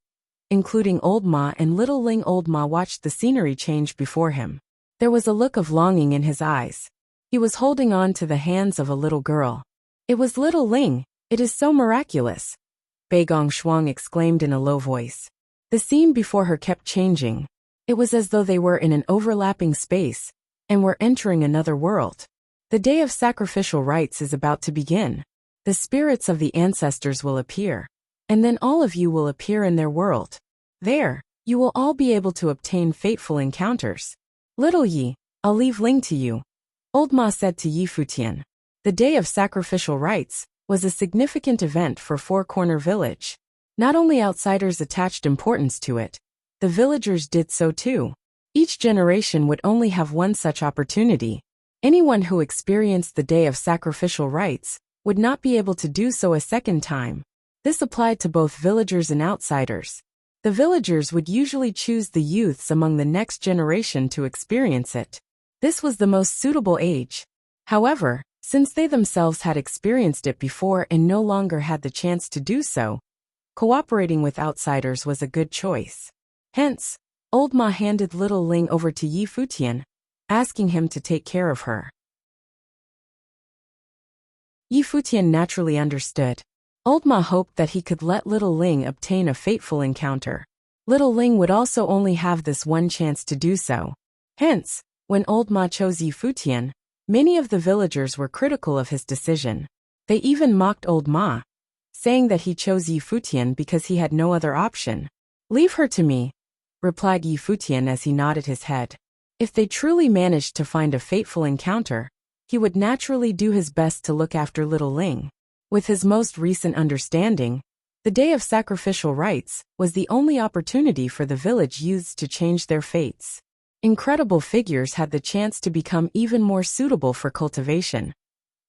including Old Ma and Little Ling. Old Ma watched the scenery change before him. There was a look of longing in his eyes. He was holding on to the hands of a little girl. It was Little Ling. It is so miraculous, Bai Gongshuang exclaimed in a low voice. The scene before her kept changing. It was as though they were in an overlapping space and were entering another world. The day of sacrificial rites is about to begin. The spirits of the ancestors will appear, and then all of you will appear in their world. There, you will all be able to obtain fateful encounters. Little Yi, I'll leave Ling to you, Old Ma said to Yi Futian. The day of sacrificial rites was a significant event for Four Corner Village. Not only outsiders attached importance to it, the villagers did so too. Each generation would only have one such opportunity. Anyone who experienced the day of sacrificial rites would not be able to do so a second time. This applied to both villagers and outsiders. The villagers would usually choose the youths among the next generation to experience it. This was the most suitable age. However, since they themselves had experienced it before and no longer had the chance to do so, cooperating with outsiders was a good choice. Hence, Old Ma handed Little Ling over to Yi Futian, asking him to take care of her. Yi Futian naturally understood. Old Ma hoped that he could let Little Ling obtain a fateful encounter. Little Ling would also only have this one chance to do so. Hence, when Old Ma chose Yi Futian, many of the villagers were critical of his decision. They even mocked Old Ma, saying that he chose Yi Futian because he had no other option. Leave her to me, replied Yi Futian as he nodded his head. If they truly managed to find a fateful encounter, he would naturally do his best to look after Little Ling. With his most recent understanding, the day of sacrificial rites was the only opportunity for the village youths to change their fates. Incredible figures had the chance to become even more suitable for cultivation,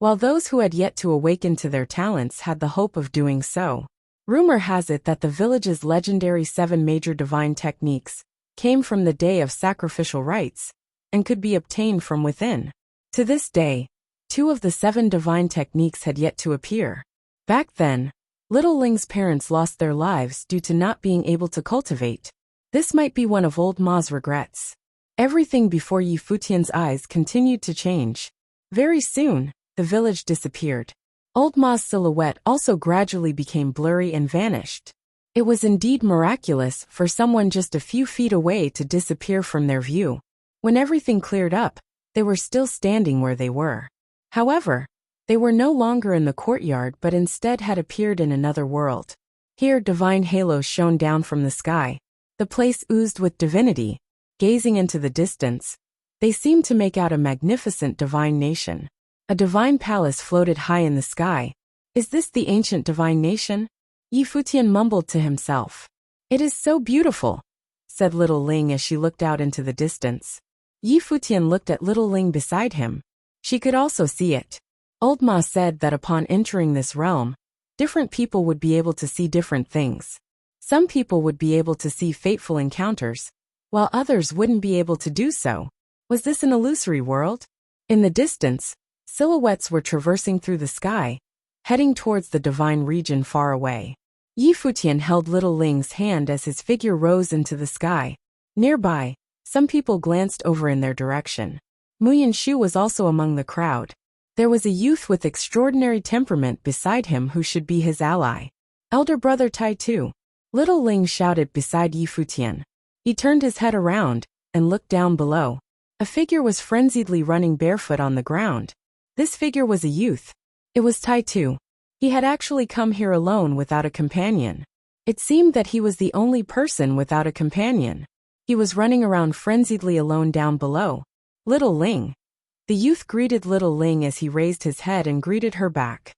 while those who had yet to awaken to their talents had the hope of doing so. Rumor has it that the village's legendary 7 major divine techniques came from the day of sacrificial rites and could be obtained from within. To this day, 2 of the 7 divine techniques had yet to appear. Back then, Little Ling's parents lost their lives due to not being able to cultivate. This might be one of Old Ma's regrets. Everything before Yi Futian's eyes continued to change. Very soon, the village disappeared. Old Ma's silhouette also gradually became blurry and vanished. It was indeed miraculous for someone just a few feet away to disappear from their view. When everything cleared up, they were still standing where they were. However, they were no longer in the courtyard but instead had appeared in another world. Here divine halos shone down from the sky. The place oozed with divinity. Gazing into the distance, they seemed to make out a magnificent divine nation. A divine palace floated high in the sky. Is this the ancient divine nation? Yi Futian mumbled to himself. It is so beautiful, said Little Ling as she looked out into the distance. Yi Futian looked at Little Ling beside him. She could also see it. Old Ma said that upon entering this realm, different people would be able to see different things. Some people would be able to see fateful encounters, while others wouldn't be able to do so. Was this an illusory world? In the distance, silhouettes were traversing through the sky, heading towards the divine region far away. Yi Futian held Little Ling's hand as his figure rose into the sky. Nearby, some people glanced over in their direction. Mu Yanshu was also among the crowd. There was a youth with extraordinary temperament beside him who should be his ally. Elder brother Tai Tu. Little Ling shouted beside Yi Futian. He turned his head around and looked down below. A figure was frenziedly running barefoot on the ground. This figure was a youth. It was Tai Tu. He had actually come here alone without a companion. It seemed that he was the only person without a companion. He was running around frenziedly alone down below. Little Ling. The youth greeted Little Ling as he raised his head and greeted her back.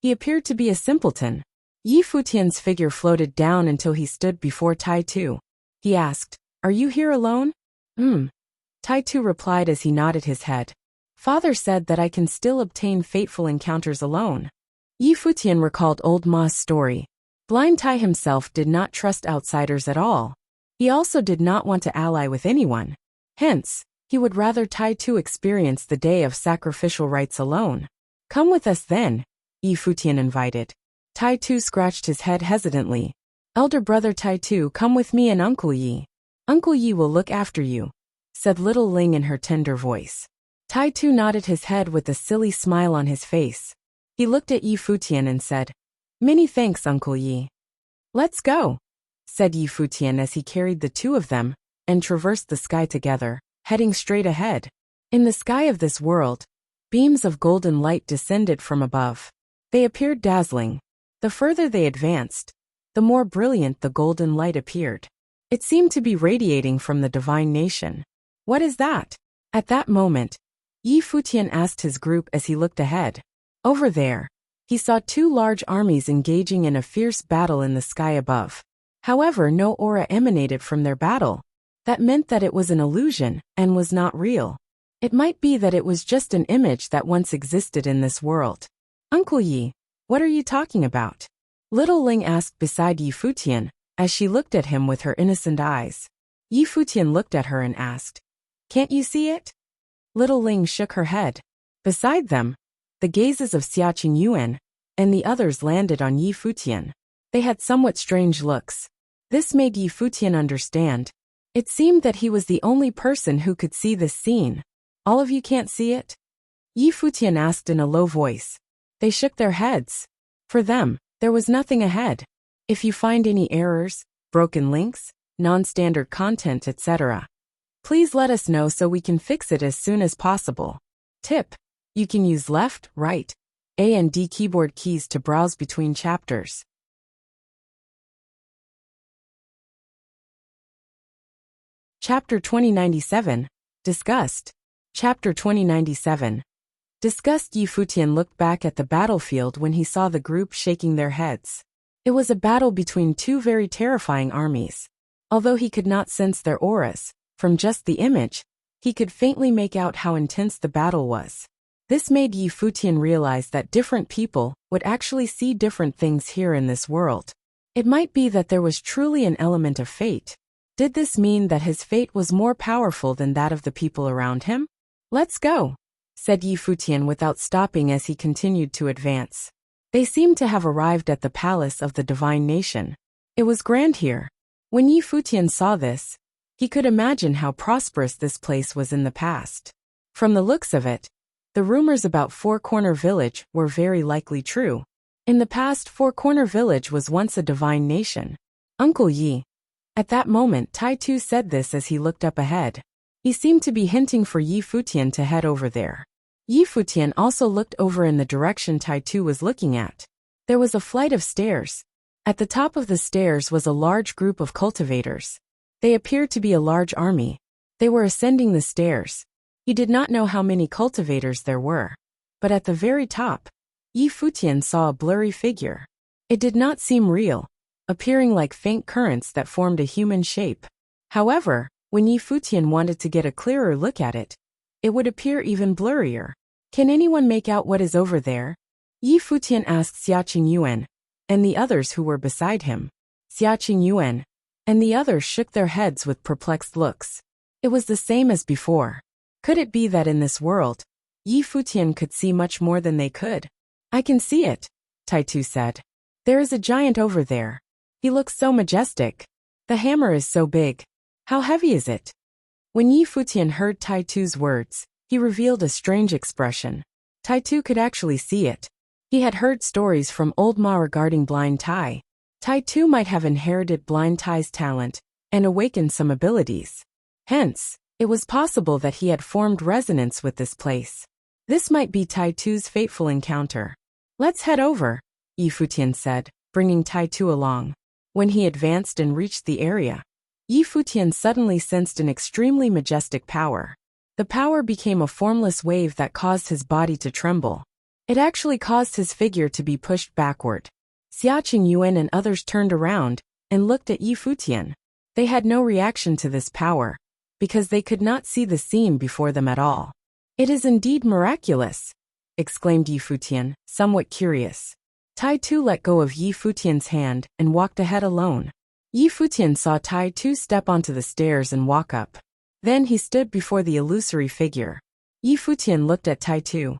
He appeared to be a simpleton. Yi Futian's figure floated down until he stood before Tai Tu. He asked, "Are you here alone?" Tai Tu replied as he nodded his head. "Father said that I can still obtain fateful encounters alone." Yi Futian recalled Old Ma's story. Blind Tai himself did not trust outsiders at all. He also did not want to ally with anyone. Hence, he would rather Tai Tu experience the day of sacrificial rites alone. Come with us then, Yi Futian invited. Tai Tu scratched his head hesitantly. Elder brother Tai Tu, come with me and Uncle Yi. Uncle Yi will look after you, said little Ling in her tender voice. Tai Tu nodded his head with a silly smile on his face. He looked at Yi Futian and said, Many thanks, Uncle Yi. Let's go, said Yi Futian as he carried the two of them and traversed the sky together, heading straight ahead. In the sky of this world, beams of golden light descended from above. They appeared dazzling. The further they advanced, the more brilliant the golden light appeared. It seemed to be radiating from the divine nation. What is that? At that moment, Yi Futian asked his group as he looked ahead. Over there, he saw two large armies engaging in a fierce battle in the sky above. However, no aura emanated from their battle. That meant that it was an illusion and was not real. It might be that it was just an image that once existed in this world. Uncle Yi, what are you talking about? Little Ling asked beside Yi Futian, as she looked at him with her innocent eyes. Yi Futian looked at her and asked, Can't you see it? Little Ling shook her head. Beside them, the gazes of Xiaqing Yuan and the others landed on Yi Futian. They had somewhat strange looks. This made Yi Futian understand. It seemed that he was the only person who could see this scene. All of you can't see it? Yi Futian asked in a low voice. They shook their heads. For them, there was nothing ahead. If you find any errors, broken links, non-standard content, etc., please let us know so we can fix it as soon as possible. Tip: you can use left, right, A and D keyboard keys to browse between chapters. Chapter 2097. Disgust. Chapter 2097. Disgust. Yi Futian looked back at the battlefield when he saw the group shaking their heads. It was a battle between two very terrifying armies. Although he could not sense their auras, from just the image, he could faintly make out how intense the battle was. This made Yi Futian realize that different people would actually see different things here in this world. It might be that there was truly an element of fate. Did this mean that his fate was more powerful than that of the people around him? Let's go, said Yi Futian without stopping as he continued to advance. They seemed to have arrived at the palace of the divine nation. It was grand here. When Yi Futian saw this, he could imagine how prosperous this place was in the past. From the looks of it, the rumors about Four Corner Village were very likely true. In the past, Four Corner Village was once a divine nation. Uncle Yi. At that moment, Tai Tu said this as he looked up ahead. He seemed to be hinting for Yi Futian to head over there. Yi Futian also looked over in the direction Tai Tu was looking at. There was a flight of stairs. At the top of the stairs was a large group of cultivators. They appeared to be a large army. They were ascending the stairs. He did not know how many cultivators there were. But at the very top, Yi Futian saw a blurry figure. It did not seem real, appearing like faint currents that formed a human shape. However, when Yi Futian wanted to get a clearer look at it, it would appear even blurrier. Can anyone make out what is over there? Yi Futian asked Xiaqing Yuan and the others who were beside him. Xiaqing Yuan and the others shook their heads with perplexed looks. It was the same as before. Could it be that in this world, Yi Futian could see much more than they could? I can see it, Tai Tu said. There is a giant over there. He looks so majestic. The hammer is so big. How heavy is it? When Yi Futian heard Tai Tu's words, he revealed a strange expression. Tai Tu could actually see it. He had heard stories from Old Ma regarding blind Tai. Tai Tu might have inherited blind Tai's talent and awakened some abilities. Hence, it was possible that he had formed resonance with this place. This might be Tai Tu's fateful encounter. Let's head over, Yi Futian said, bringing Tai Tu along. When he advanced and reached the area, Yi Futian suddenly sensed an extremely majestic power. The power became a formless wave that caused his body to tremble. It actually caused his figure to be pushed backward. Xiaqing Yuan and others turned around and looked at Yi Futian. They had no reaction to this power, because they could not see the scene before them at all. It is indeed miraculous, exclaimed Yi Futian, somewhat curious. Tai Tu let go of Yi Futian's hand and walked ahead alone. Yi Futian saw Tai Tu step onto the stairs and walk up. Then he stood before the illusory figure. Yi Futian looked at Tai Tu.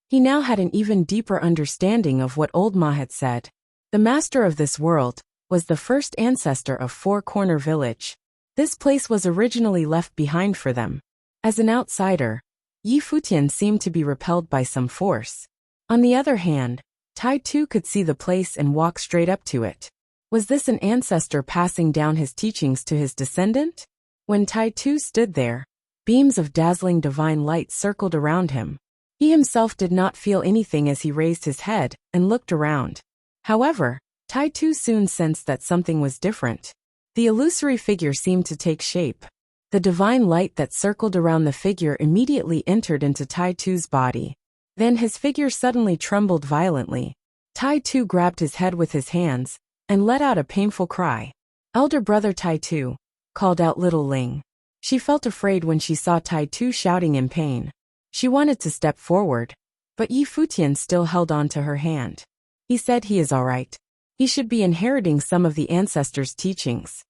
He now had an even deeper understanding of what old Ma had said. The master of this world was the first ancestor of Four Corner Village. This place was originally left behind for them. As an outsider, Yi Futian seemed to be repelled by some force. On the other hand, Tai Tu could see the place and walk straight up to it. Was this an ancestor passing down his teachings to his descendant? When Tai Tu stood there, beams of dazzling divine light circled around him. He himself did not feel anything as he raised his head and looked around. However, Tai Tu soon sensed that something was different. The illusory figure seemed to take shape. The divine light that circled around the figure immediately entered into Tai Tu's body. Then his figure suddenly trembled violently. Tai Tu grabbed his head with his hands and let out a painful cry. "Elder brother Tai Tu," called out little Ling. She felt afraid when she saw Tai Tu shouting in pain. She wanted to step forward, but Yi Futian still held on to her hand. He said he is all right. He should be inheriting some of the ancestors' teachings.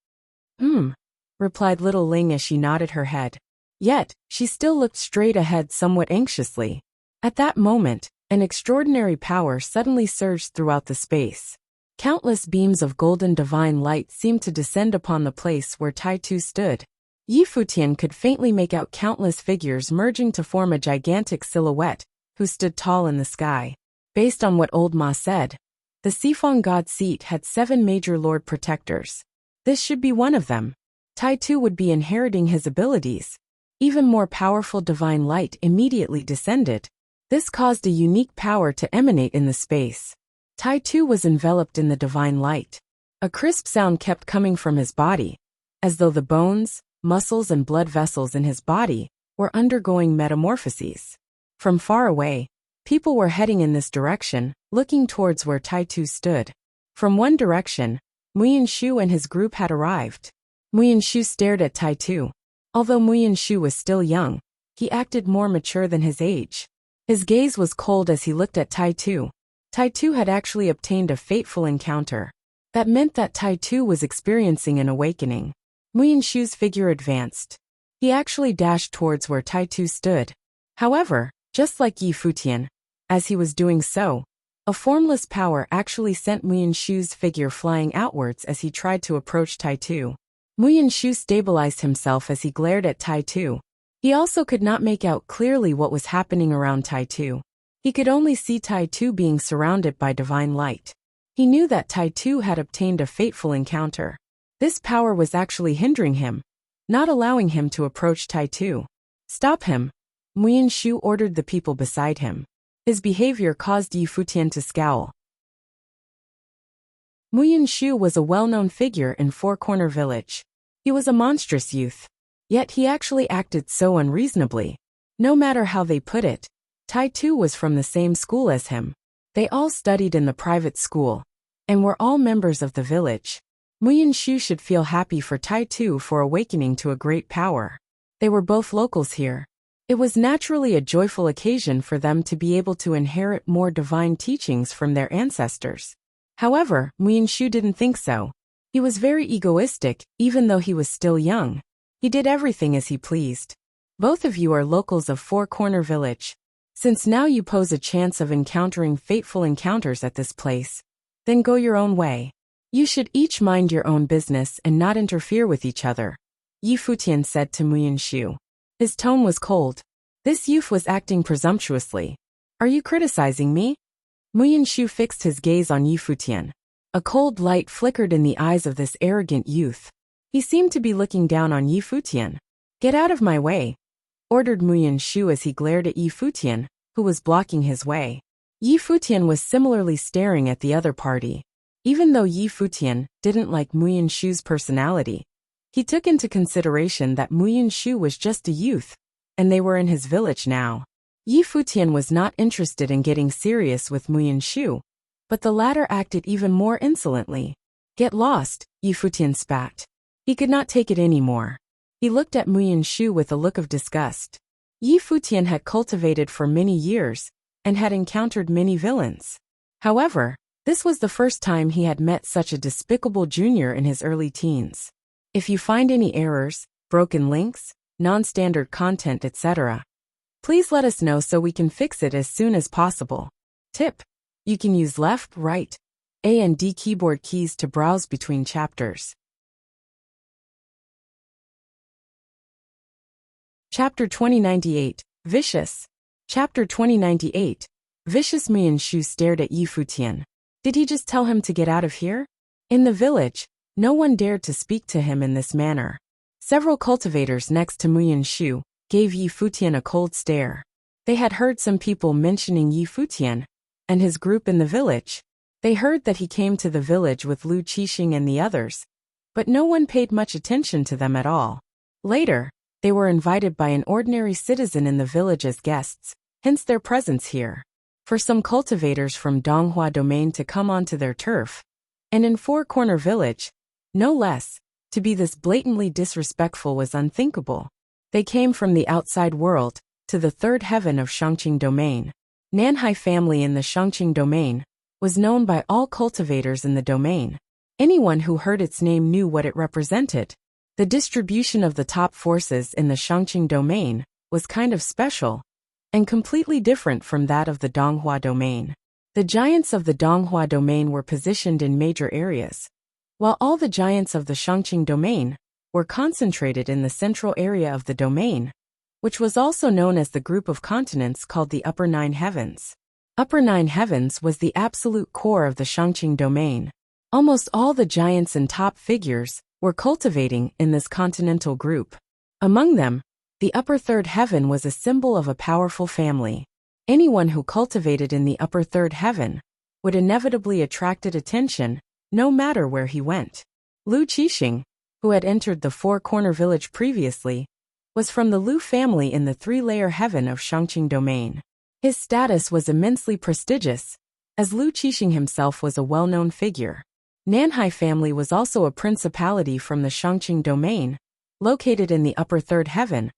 Replied little Ling as she nodded her head. Yet, she still looked straight ahead somewhat anxiously. At that moment, an extraordinary power suddenly surged throughout the space. Countless beams of golden divine light seemed to descend upon the place where Tai Tu stood. Yi Futian could faintly make out countless figures merging to form a gigantic silhouette, who stood tall in the sky. Based on what old Ma said, the Sifong God seat had 7 major lord protectors. This should be one of them. Tai Tu would be inheriting his abilities. Even more powerful divine light immediately descended. This caused a unique power to emanate in the space. Tai Tu was enveloped in the divine light. A crisp sound kept coming from his body, as though the bones, muscles and blood vessels in his body were undergoing metamorphoses. From far away, people were heading in this direction, looking towards where Tai Tu stood. From one direction, Muyin Shu and his group had arrived. Muyin Shu stared at Tai Tu. Although Muyin Shu was still young, he acted more mature than his age. His gaze was cold as he looked at Tai Tu. Tai Tu had actually obtained a fateful encounter. That meant that Tai Tu was experiencing an awakening. Muyin Shu's figure advanced. He actually dashed towards where Tai Tu stood. However, just like Yi Futian, as he was doing so, a formless power actually sent Muyin Shu's figure flying outwards as he tried to approach Tai Tu. Muyin Shu stabilized himself as he glared at Tai Tu. He also could not make out clearly what was happening around Tai Tu. He could only see Tai Tu being surrounded by divine light. He knew that Tai Tu had obtained a fateful encounter. This power was actually hindering him, not allowing him to approach Tai Tu. "Stop him," Muyin Shu ordered the people beside him. His behavior caused Yi Futian to scowl. Muyin Shu was a well-known figure in Four Corner Village. He was a monstrous youth. Yet he actually acted so unreasonably. No matter how they put it, Tai Tu was from the same school as him. They all studied in the private school, and were all members of the village. Muyin Shu should feel happy for Tai Tu for awakening to a great power. They were both locals here. It was naturally a joyful occasion for them to be able to inherit more divine teachings from their ancestors. However, Muyin Shu didn't think so. He was very egoistic, even though he was still young. He did everything as he pleased. "Both of you are locals of Four Corner Village. Since now you pose a chance of encountering fateful encounters at this place, then go your own way. You should each mind your own business and not interfere with each other," Yi Futian said to Muyin Shu. His tone was cold. This youth was acting presumptuously. "Are you criticizing me?" Muyin Shu fixed his gaze on Yi Futian. A cold light flickered in the eyes of this arrogant youth. He seemed to be looking down on Yi Futian. "Get out of my way," ordered Muyin Shu as he glared at Yi Futian, who was blocking his way. Yi Futian was similarly staring at the other party. Even though Yi Futian didn't like Muyin Shu's personality, he took into consideration that Muyin Shu was just a youth, and they were in his village now. Yi Futian was not interested in getting serious with Muyin Shu, but the latter acted even more insolently. "Get lost," Yi Futian spat. He could not take it anymore. He looked at Muyin Shu with a look of disgust. Yi Futian had cultivated for many years, and had encountered many villains. However, this was the first time he had met such a despicable junior in his early teens. If you find any errors, broken links, non-standard content, etc., Please let us know so we can fix it as soon as possible. Tip: you can use left, right, A and D keyboard keys to browse between chapters. Chapter 2098, Vicious. Chapter 2098. Vicious. Muyanshu stared at Futian. Did he just tell him to get out of here? In the village, no one dared to speak to him in this manner. Several cultivators next to Muyanshu gave Futian a cold stare. They had heard some people mentioning Futian and his group in the village. They heard that he came to the village with Lu Qixing and the others, but no one paid much attention to them at all. Later, they were invited by an ordinary citizen in the village as guests, hence their presence here. For some cultivators from Donghua domain to come onto their turf, and in Four Corner Village, no less, to be this blatantly disrespectful was unthinkable. They came from the outside world, to the third heaven of Shangqing domain. Nanhai family in the Shangqing domain was known by all cultivators in the domain. Anyone who heard its name knew what it represented. The distribution of the top forces in the Shangqing domain was kind of special and completely different from that of the Donghua domain. The giants of the Donghua domain were positioned in major areas, while all the giants of the Shangqing domain were concentrated in the central area of the domain, which was also known as the group of continents called the Upper Nine Heavens. Upper Nine Heavens was the absolute core of the Shangqing domain. Almost all the giants and top figures were cultivating in this continental group. Among them, the upper third heaven was a symbol of a powerful family. Anyone who cultivated in the upper third heaven would inevitably attracted attention, no matter where he went. Lu Qixing, who had entered the Four Corner Village previously, was from the Lu family in the three-layer heaven of Shangqing domain. His status was immensely prestigious, as Lu Qixing himself was a well-known figure. Nanhai family was also a principality from the Shangqing domain, located in the upper third heaven,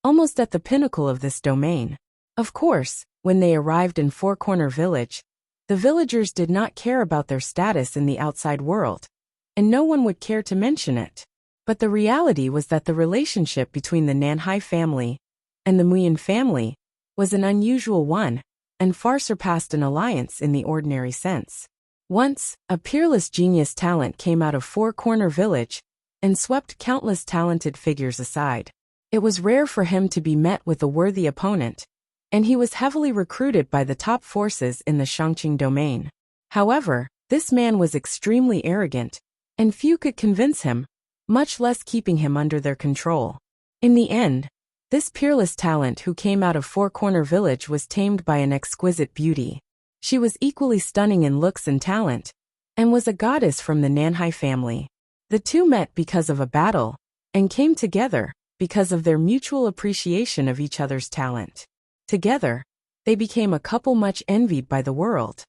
almost at the pinnacle of this domain. Of course, when they arrived in Four Corner Village, the villagers did not care about their status in the outside world, and no one would care to mention it. But the reality was that the relationship between the Nanhai family and the Muyan family was an unusual one, and far surpassed an alliance in the ordinary sense. Once, a peerless genius talent came out of Four Corner Village and swept countless talented figures aside. It was rare for him to be met with a worthy opponent, and he was heavily recruited by the top forces in the Shangqing domain. However, this man was extremely arrogant, and few could convince him, much less keeping him under their control. In the end, this peerless talent who came out of Four Corner Village was tamed by an exquisite beauty. She was equally stunning in looks and talent, and was a goddess from the Nanhai family. The two met because of a battle, and came together because of their mutual appreciation of each other's talent. Together, they became a couple much envied by the world.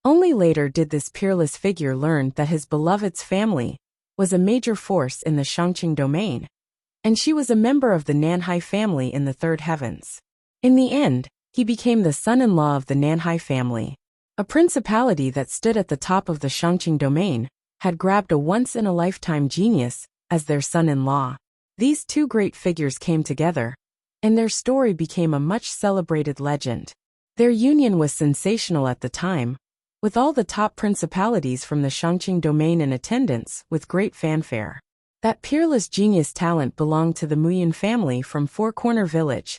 Only later did this peerless figure learn that his beloved's family was a major force in the Shangqing domain, and she was a member of the Nanhai family in the third heavens. In the end, he became the son-in-law of the Nanhai family. A principality that stood at the top of the Shangqing domain had grabbed a once-in-a-lifetime genius as their son-in-law. These two great figures came together, and their story became a much-celebrated legend. Their union was sensational at the time, with all the top principalities from the Shangqing domain in attendance with great fanfare. That peerless genius talent belonged to the Muyan family from Four Corner Village,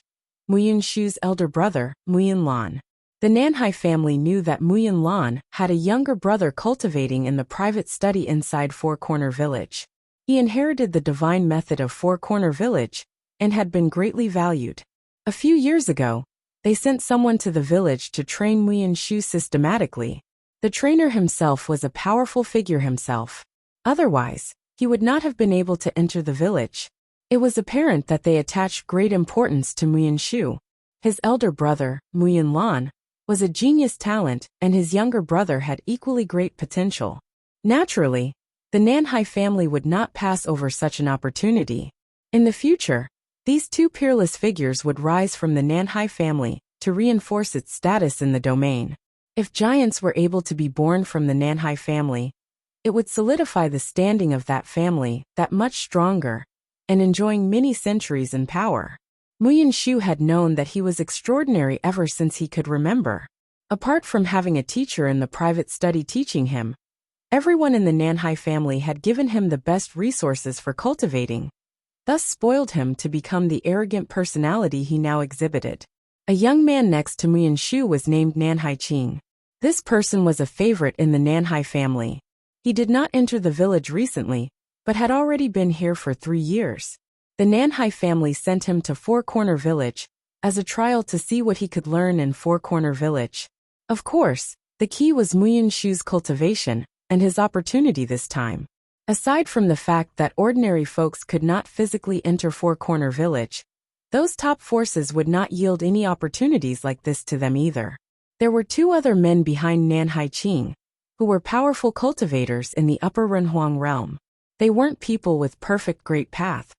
Muyanshu's elder brother, Muyan Lan. The Nanhai family knew that Muyan Lan had a younger brother cultivating in the private study inside Four Corner Village. He inherited the divine method of Four Corner Village and had been greatly valued. A few years ago, they sent someone to the village to train Muyanshu systematically. The trainer himself was a powerful figure himself. Otherwise, he would not have been able to enter the village. It was apparent that they attached great importance to Muyanshu. His elder brother, Muyan Lan, was a genius talent, and his younger brother had equally great potential. Naturally, the Nanhai family would not pass over such an opportunity. In the future, these two peerless figures would rise from the Nanhai family to reinforce its status in the domain. If giants were able to be born from the Nanhai family, it would solidify the standing of that family that much stronger, and enjoying many centuries in power. Muyanshu had known that he was extraordinary ever since he could remember. Apart from having a teacher in the private study teaching him, everyone in the Nanhai family had given him the best resources for cultivating, thus spoiled him to become the arrogant personality he now exhibited. A young man next to Muyanshu was named Nanhai Qing. This person was a favorite in the Nanhai family. He did not enter the village recently, but had already been here for 3 years. The Nanhai family sent him to Four Corner Village as a trial to see what he could learn in Four Corner Village. Of course, the key was Muyanshu's cultivation and his opportunity this time. Aside from the fact that ordinary folks could not physically enter Four Corner Village, those top forces would not yield any opportunities like this to them either. There were 2 other men behind Nanhai Qing, who were powerful cultivators in the Upper Renhuang realm. They weren't people with perfect great path,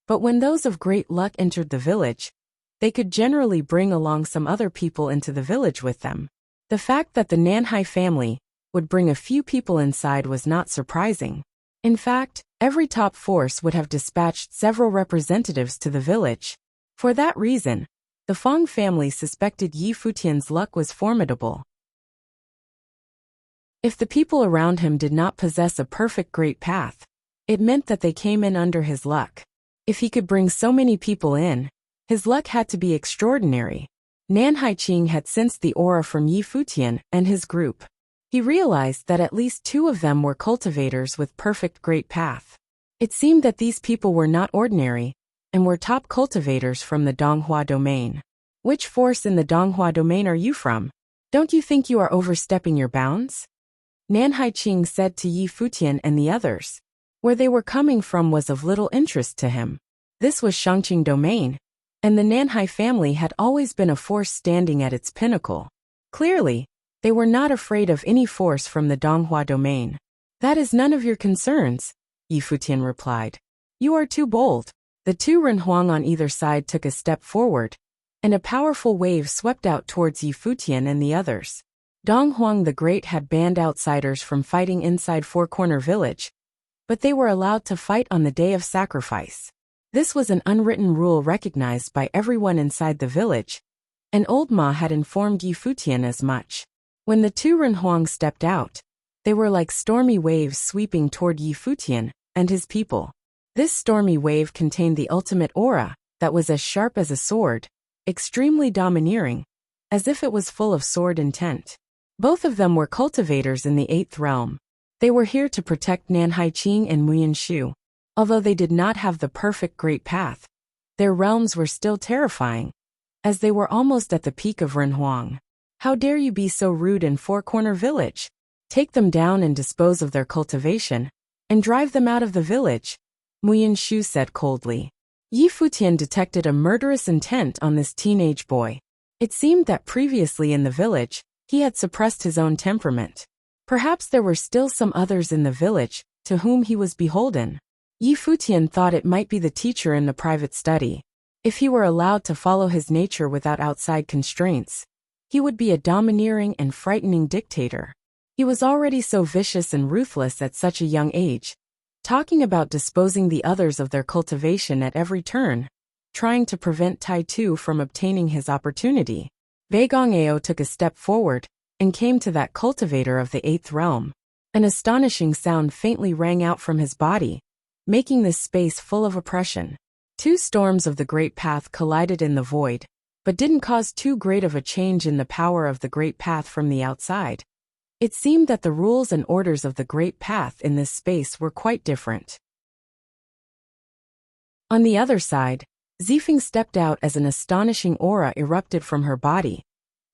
but when those of great luck entered the village, they could generally bring along some other people into the village with them. The fact that the Nanhai family would bring a few people inside was not surprising. In fact, every top force would have dispatched several representatives to the village. For that reason, the Fong family suspected Yi Futian's luck was formidable. If the people around him did not possess a perfect great path, it meant that they came in under his luck. If he could bring so many people in, his luck had to be extraordinary. Nanhai Qing had sensed the aura from Yi Futian and his group. He realized that at least 2 of them were cultivators with perfect great path. It seemed that these people were not ordinary, and were top cultivators from the Donghua domain. Which force in the Donghua domain are you from? Don't you think you are overstepping your bounds? Nanhai Qing said to Yi Futian and the others. Where they were coming from was of little interest to him. This was Shangqing domain, and the Nanhai family had always been a force standing at its pinnacle. Clearly, they were not afraid of any force from the Donghua domain. That is none of your concerns, Yi Futian replied. You are too bold. The 2 Renhuang on either side took a step forward, and a powerful wave swept out towards Yi Futian and the others. Donghuang the Great had banned outsiders from fighting inside Four Corner Village, but they were allowed to fight on the day of sacrifice. This was an unwritten rule recognized by everyone inside the village, and Old Ma had informed Yi Futian as much. When the 2 Renhuang stepped out, they were like stormy waves sweeping toward Yi Futian and his people. This stormy wave contained the ultimate aura that was as sharp as a sword, extremely domineering, as if it was full of sword intent. Both of them were cultivators in the 8th realm. They were here to protect Nanhai Qing and Muyanshu. Although they did not have the perfect great path, their realms were still terrifying, as they were almost at the peak of Renhuang. How dare you be so rude in Four Corner Village? Take them down and dispose of their cultivation, and drive them out of the village, Muyanshu said coldly. Yi Futian detected a murderous intent on this teenage boy. It seemed that previously in the village, he had suppressed his own temperament. Perhaps there were still some others in the village to whom he was beholden. Yi Futian thought it might be the teacher in the private study. If he were allowed to follow his nature without outside constraints, he would be a domineering and frightening dictator. He was already so vicious and ruthless at such a young age, talking about disposing the others of their cultivation at every turn, trying to prevent Tai Tu from obtaining his opportunity. Wei Gongao took a step forward and came to that cultivator of the 8th realm. An astonishing sound faintly rang out from his body, making this space full of oppression. 2 storms of the Great Path collided in the void, but didn't cause too great of a change in the power of the Great Path from the outside. It seemed that the rules and orders of the Great Path in this space were quite different. On the other side, Zifeng stepped out as an astonishing aura erupted from her body,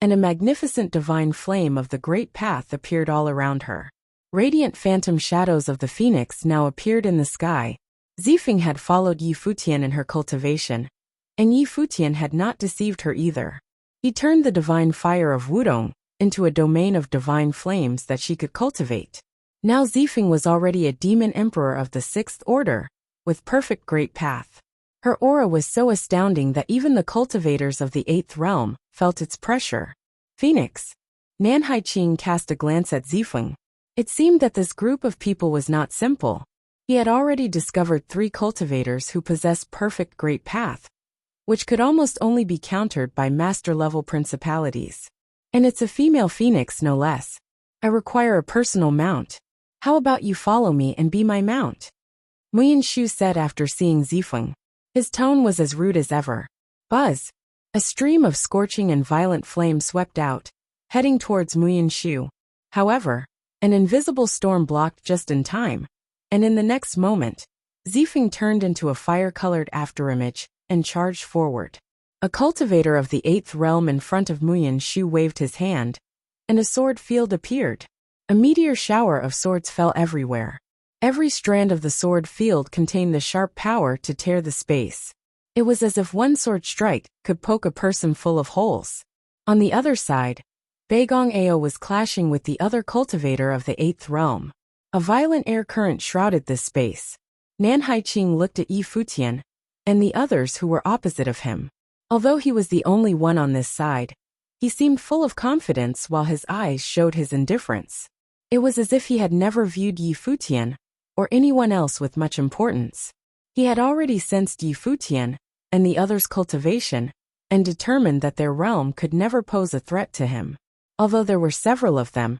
and a magnificent divine flame of the Great Path appeared all around her. Radiant phantom shadows of the phoenix now appeared in the sky. Zifeng had followed Yi Futian in her cultivation, and Yi Futian had not deceived her either. He turned the divine fire of Wudong into a domain of divine flames that she could cultivate. Now Zifeng was already a demon emperor of the 6th order, with perfect great path. Her aura was so astounding that even the cultivators of the 8th realm felt its pressure. Phoenix. Nanhai Qing cast a glance at Zifeng. It seemed that this group of people was not simple. He had already discovered 3 cultivators who possessed perfect great path, which could almost only be countered by master-level principalities. And it's a female phoenix no less. I require a personal mount. How about you follow me and be my mount? Muyan Shu said after seeing Zifeng. His tone was as rude as ever. Buzz! A stream of scorching and violent flame swept out, heading towards Muyan Shu. However, an invisible storm blocked just in time, and in the next moment, Zifeng turned into a fire-colored afterimage and charged forward. A cultivator of the 8th realm in front of Muyan Shu waved his hand, and a sword field appeared. A meteor shower of swords fell everywhere. Every strand of the sword field contained the sharp power to tear the space. It was as if one sword strike could poke a person full of holes. On the other side, Beigong Ao was clashing with the other cultivator of the 8th realm. A violent air current shrouded this space. Nan Haiqing looked at Yi Futian and the others who were opposite of him. Although he was the only one on this side, he seemed full of confidence while his eyes showed his indifference. It was as if he had never viewed Yi Futian or anyone else with much importance. He had already sensed Yi Futian and the others' cultivation and determined that their realm could never pose a threat to him. Although there were several of them,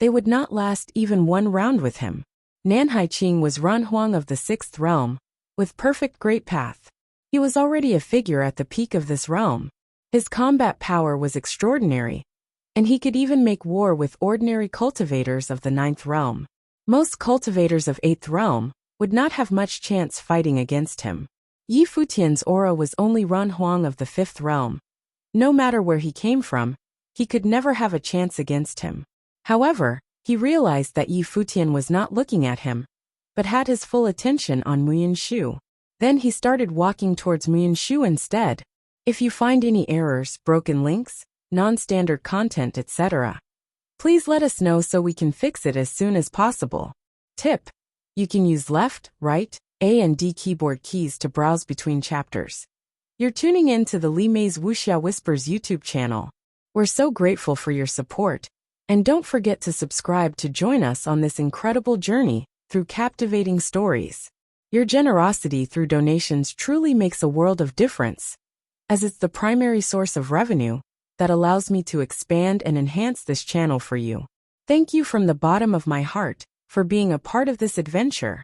they would not last even one round with him. Nan Haiqing was Ran Huang of the 6th realm, with perfect great path. He was already a figure at the peak of this realm. His combat power was extraordinary, and he could even make war with ordinary cultivators of the 9th realm. Most cultivators of 8th realm would not have much chance fighting against him. Yi Futian's aura was only Ran Huang of the 5th realm. No matter where he came from, he could never have a chance against him. However, he realized that Yi Futian was not looking at him, but had his full attention on Muyan Shu. Then he started walking towards Muyan Shu instead. If you find any errors, broken links, non-standard content, etc., please let us know so we can fix it as soon as possible. Tip: you can use left, right, A and D keyboard keys to browse between chapters. You're tuning in to the Li Mei's Wuxia Whispers YouTube channel. We're so grateful for your support, and don't forget to subscribe to join us on this incredible journey through captivating stories. Your generosity through donations truly makes a world of difference, as it's the primary source of revenue that allows me to expand and enhance this channel for you. Thank you from the bottom of my heart for being a part of this adventure.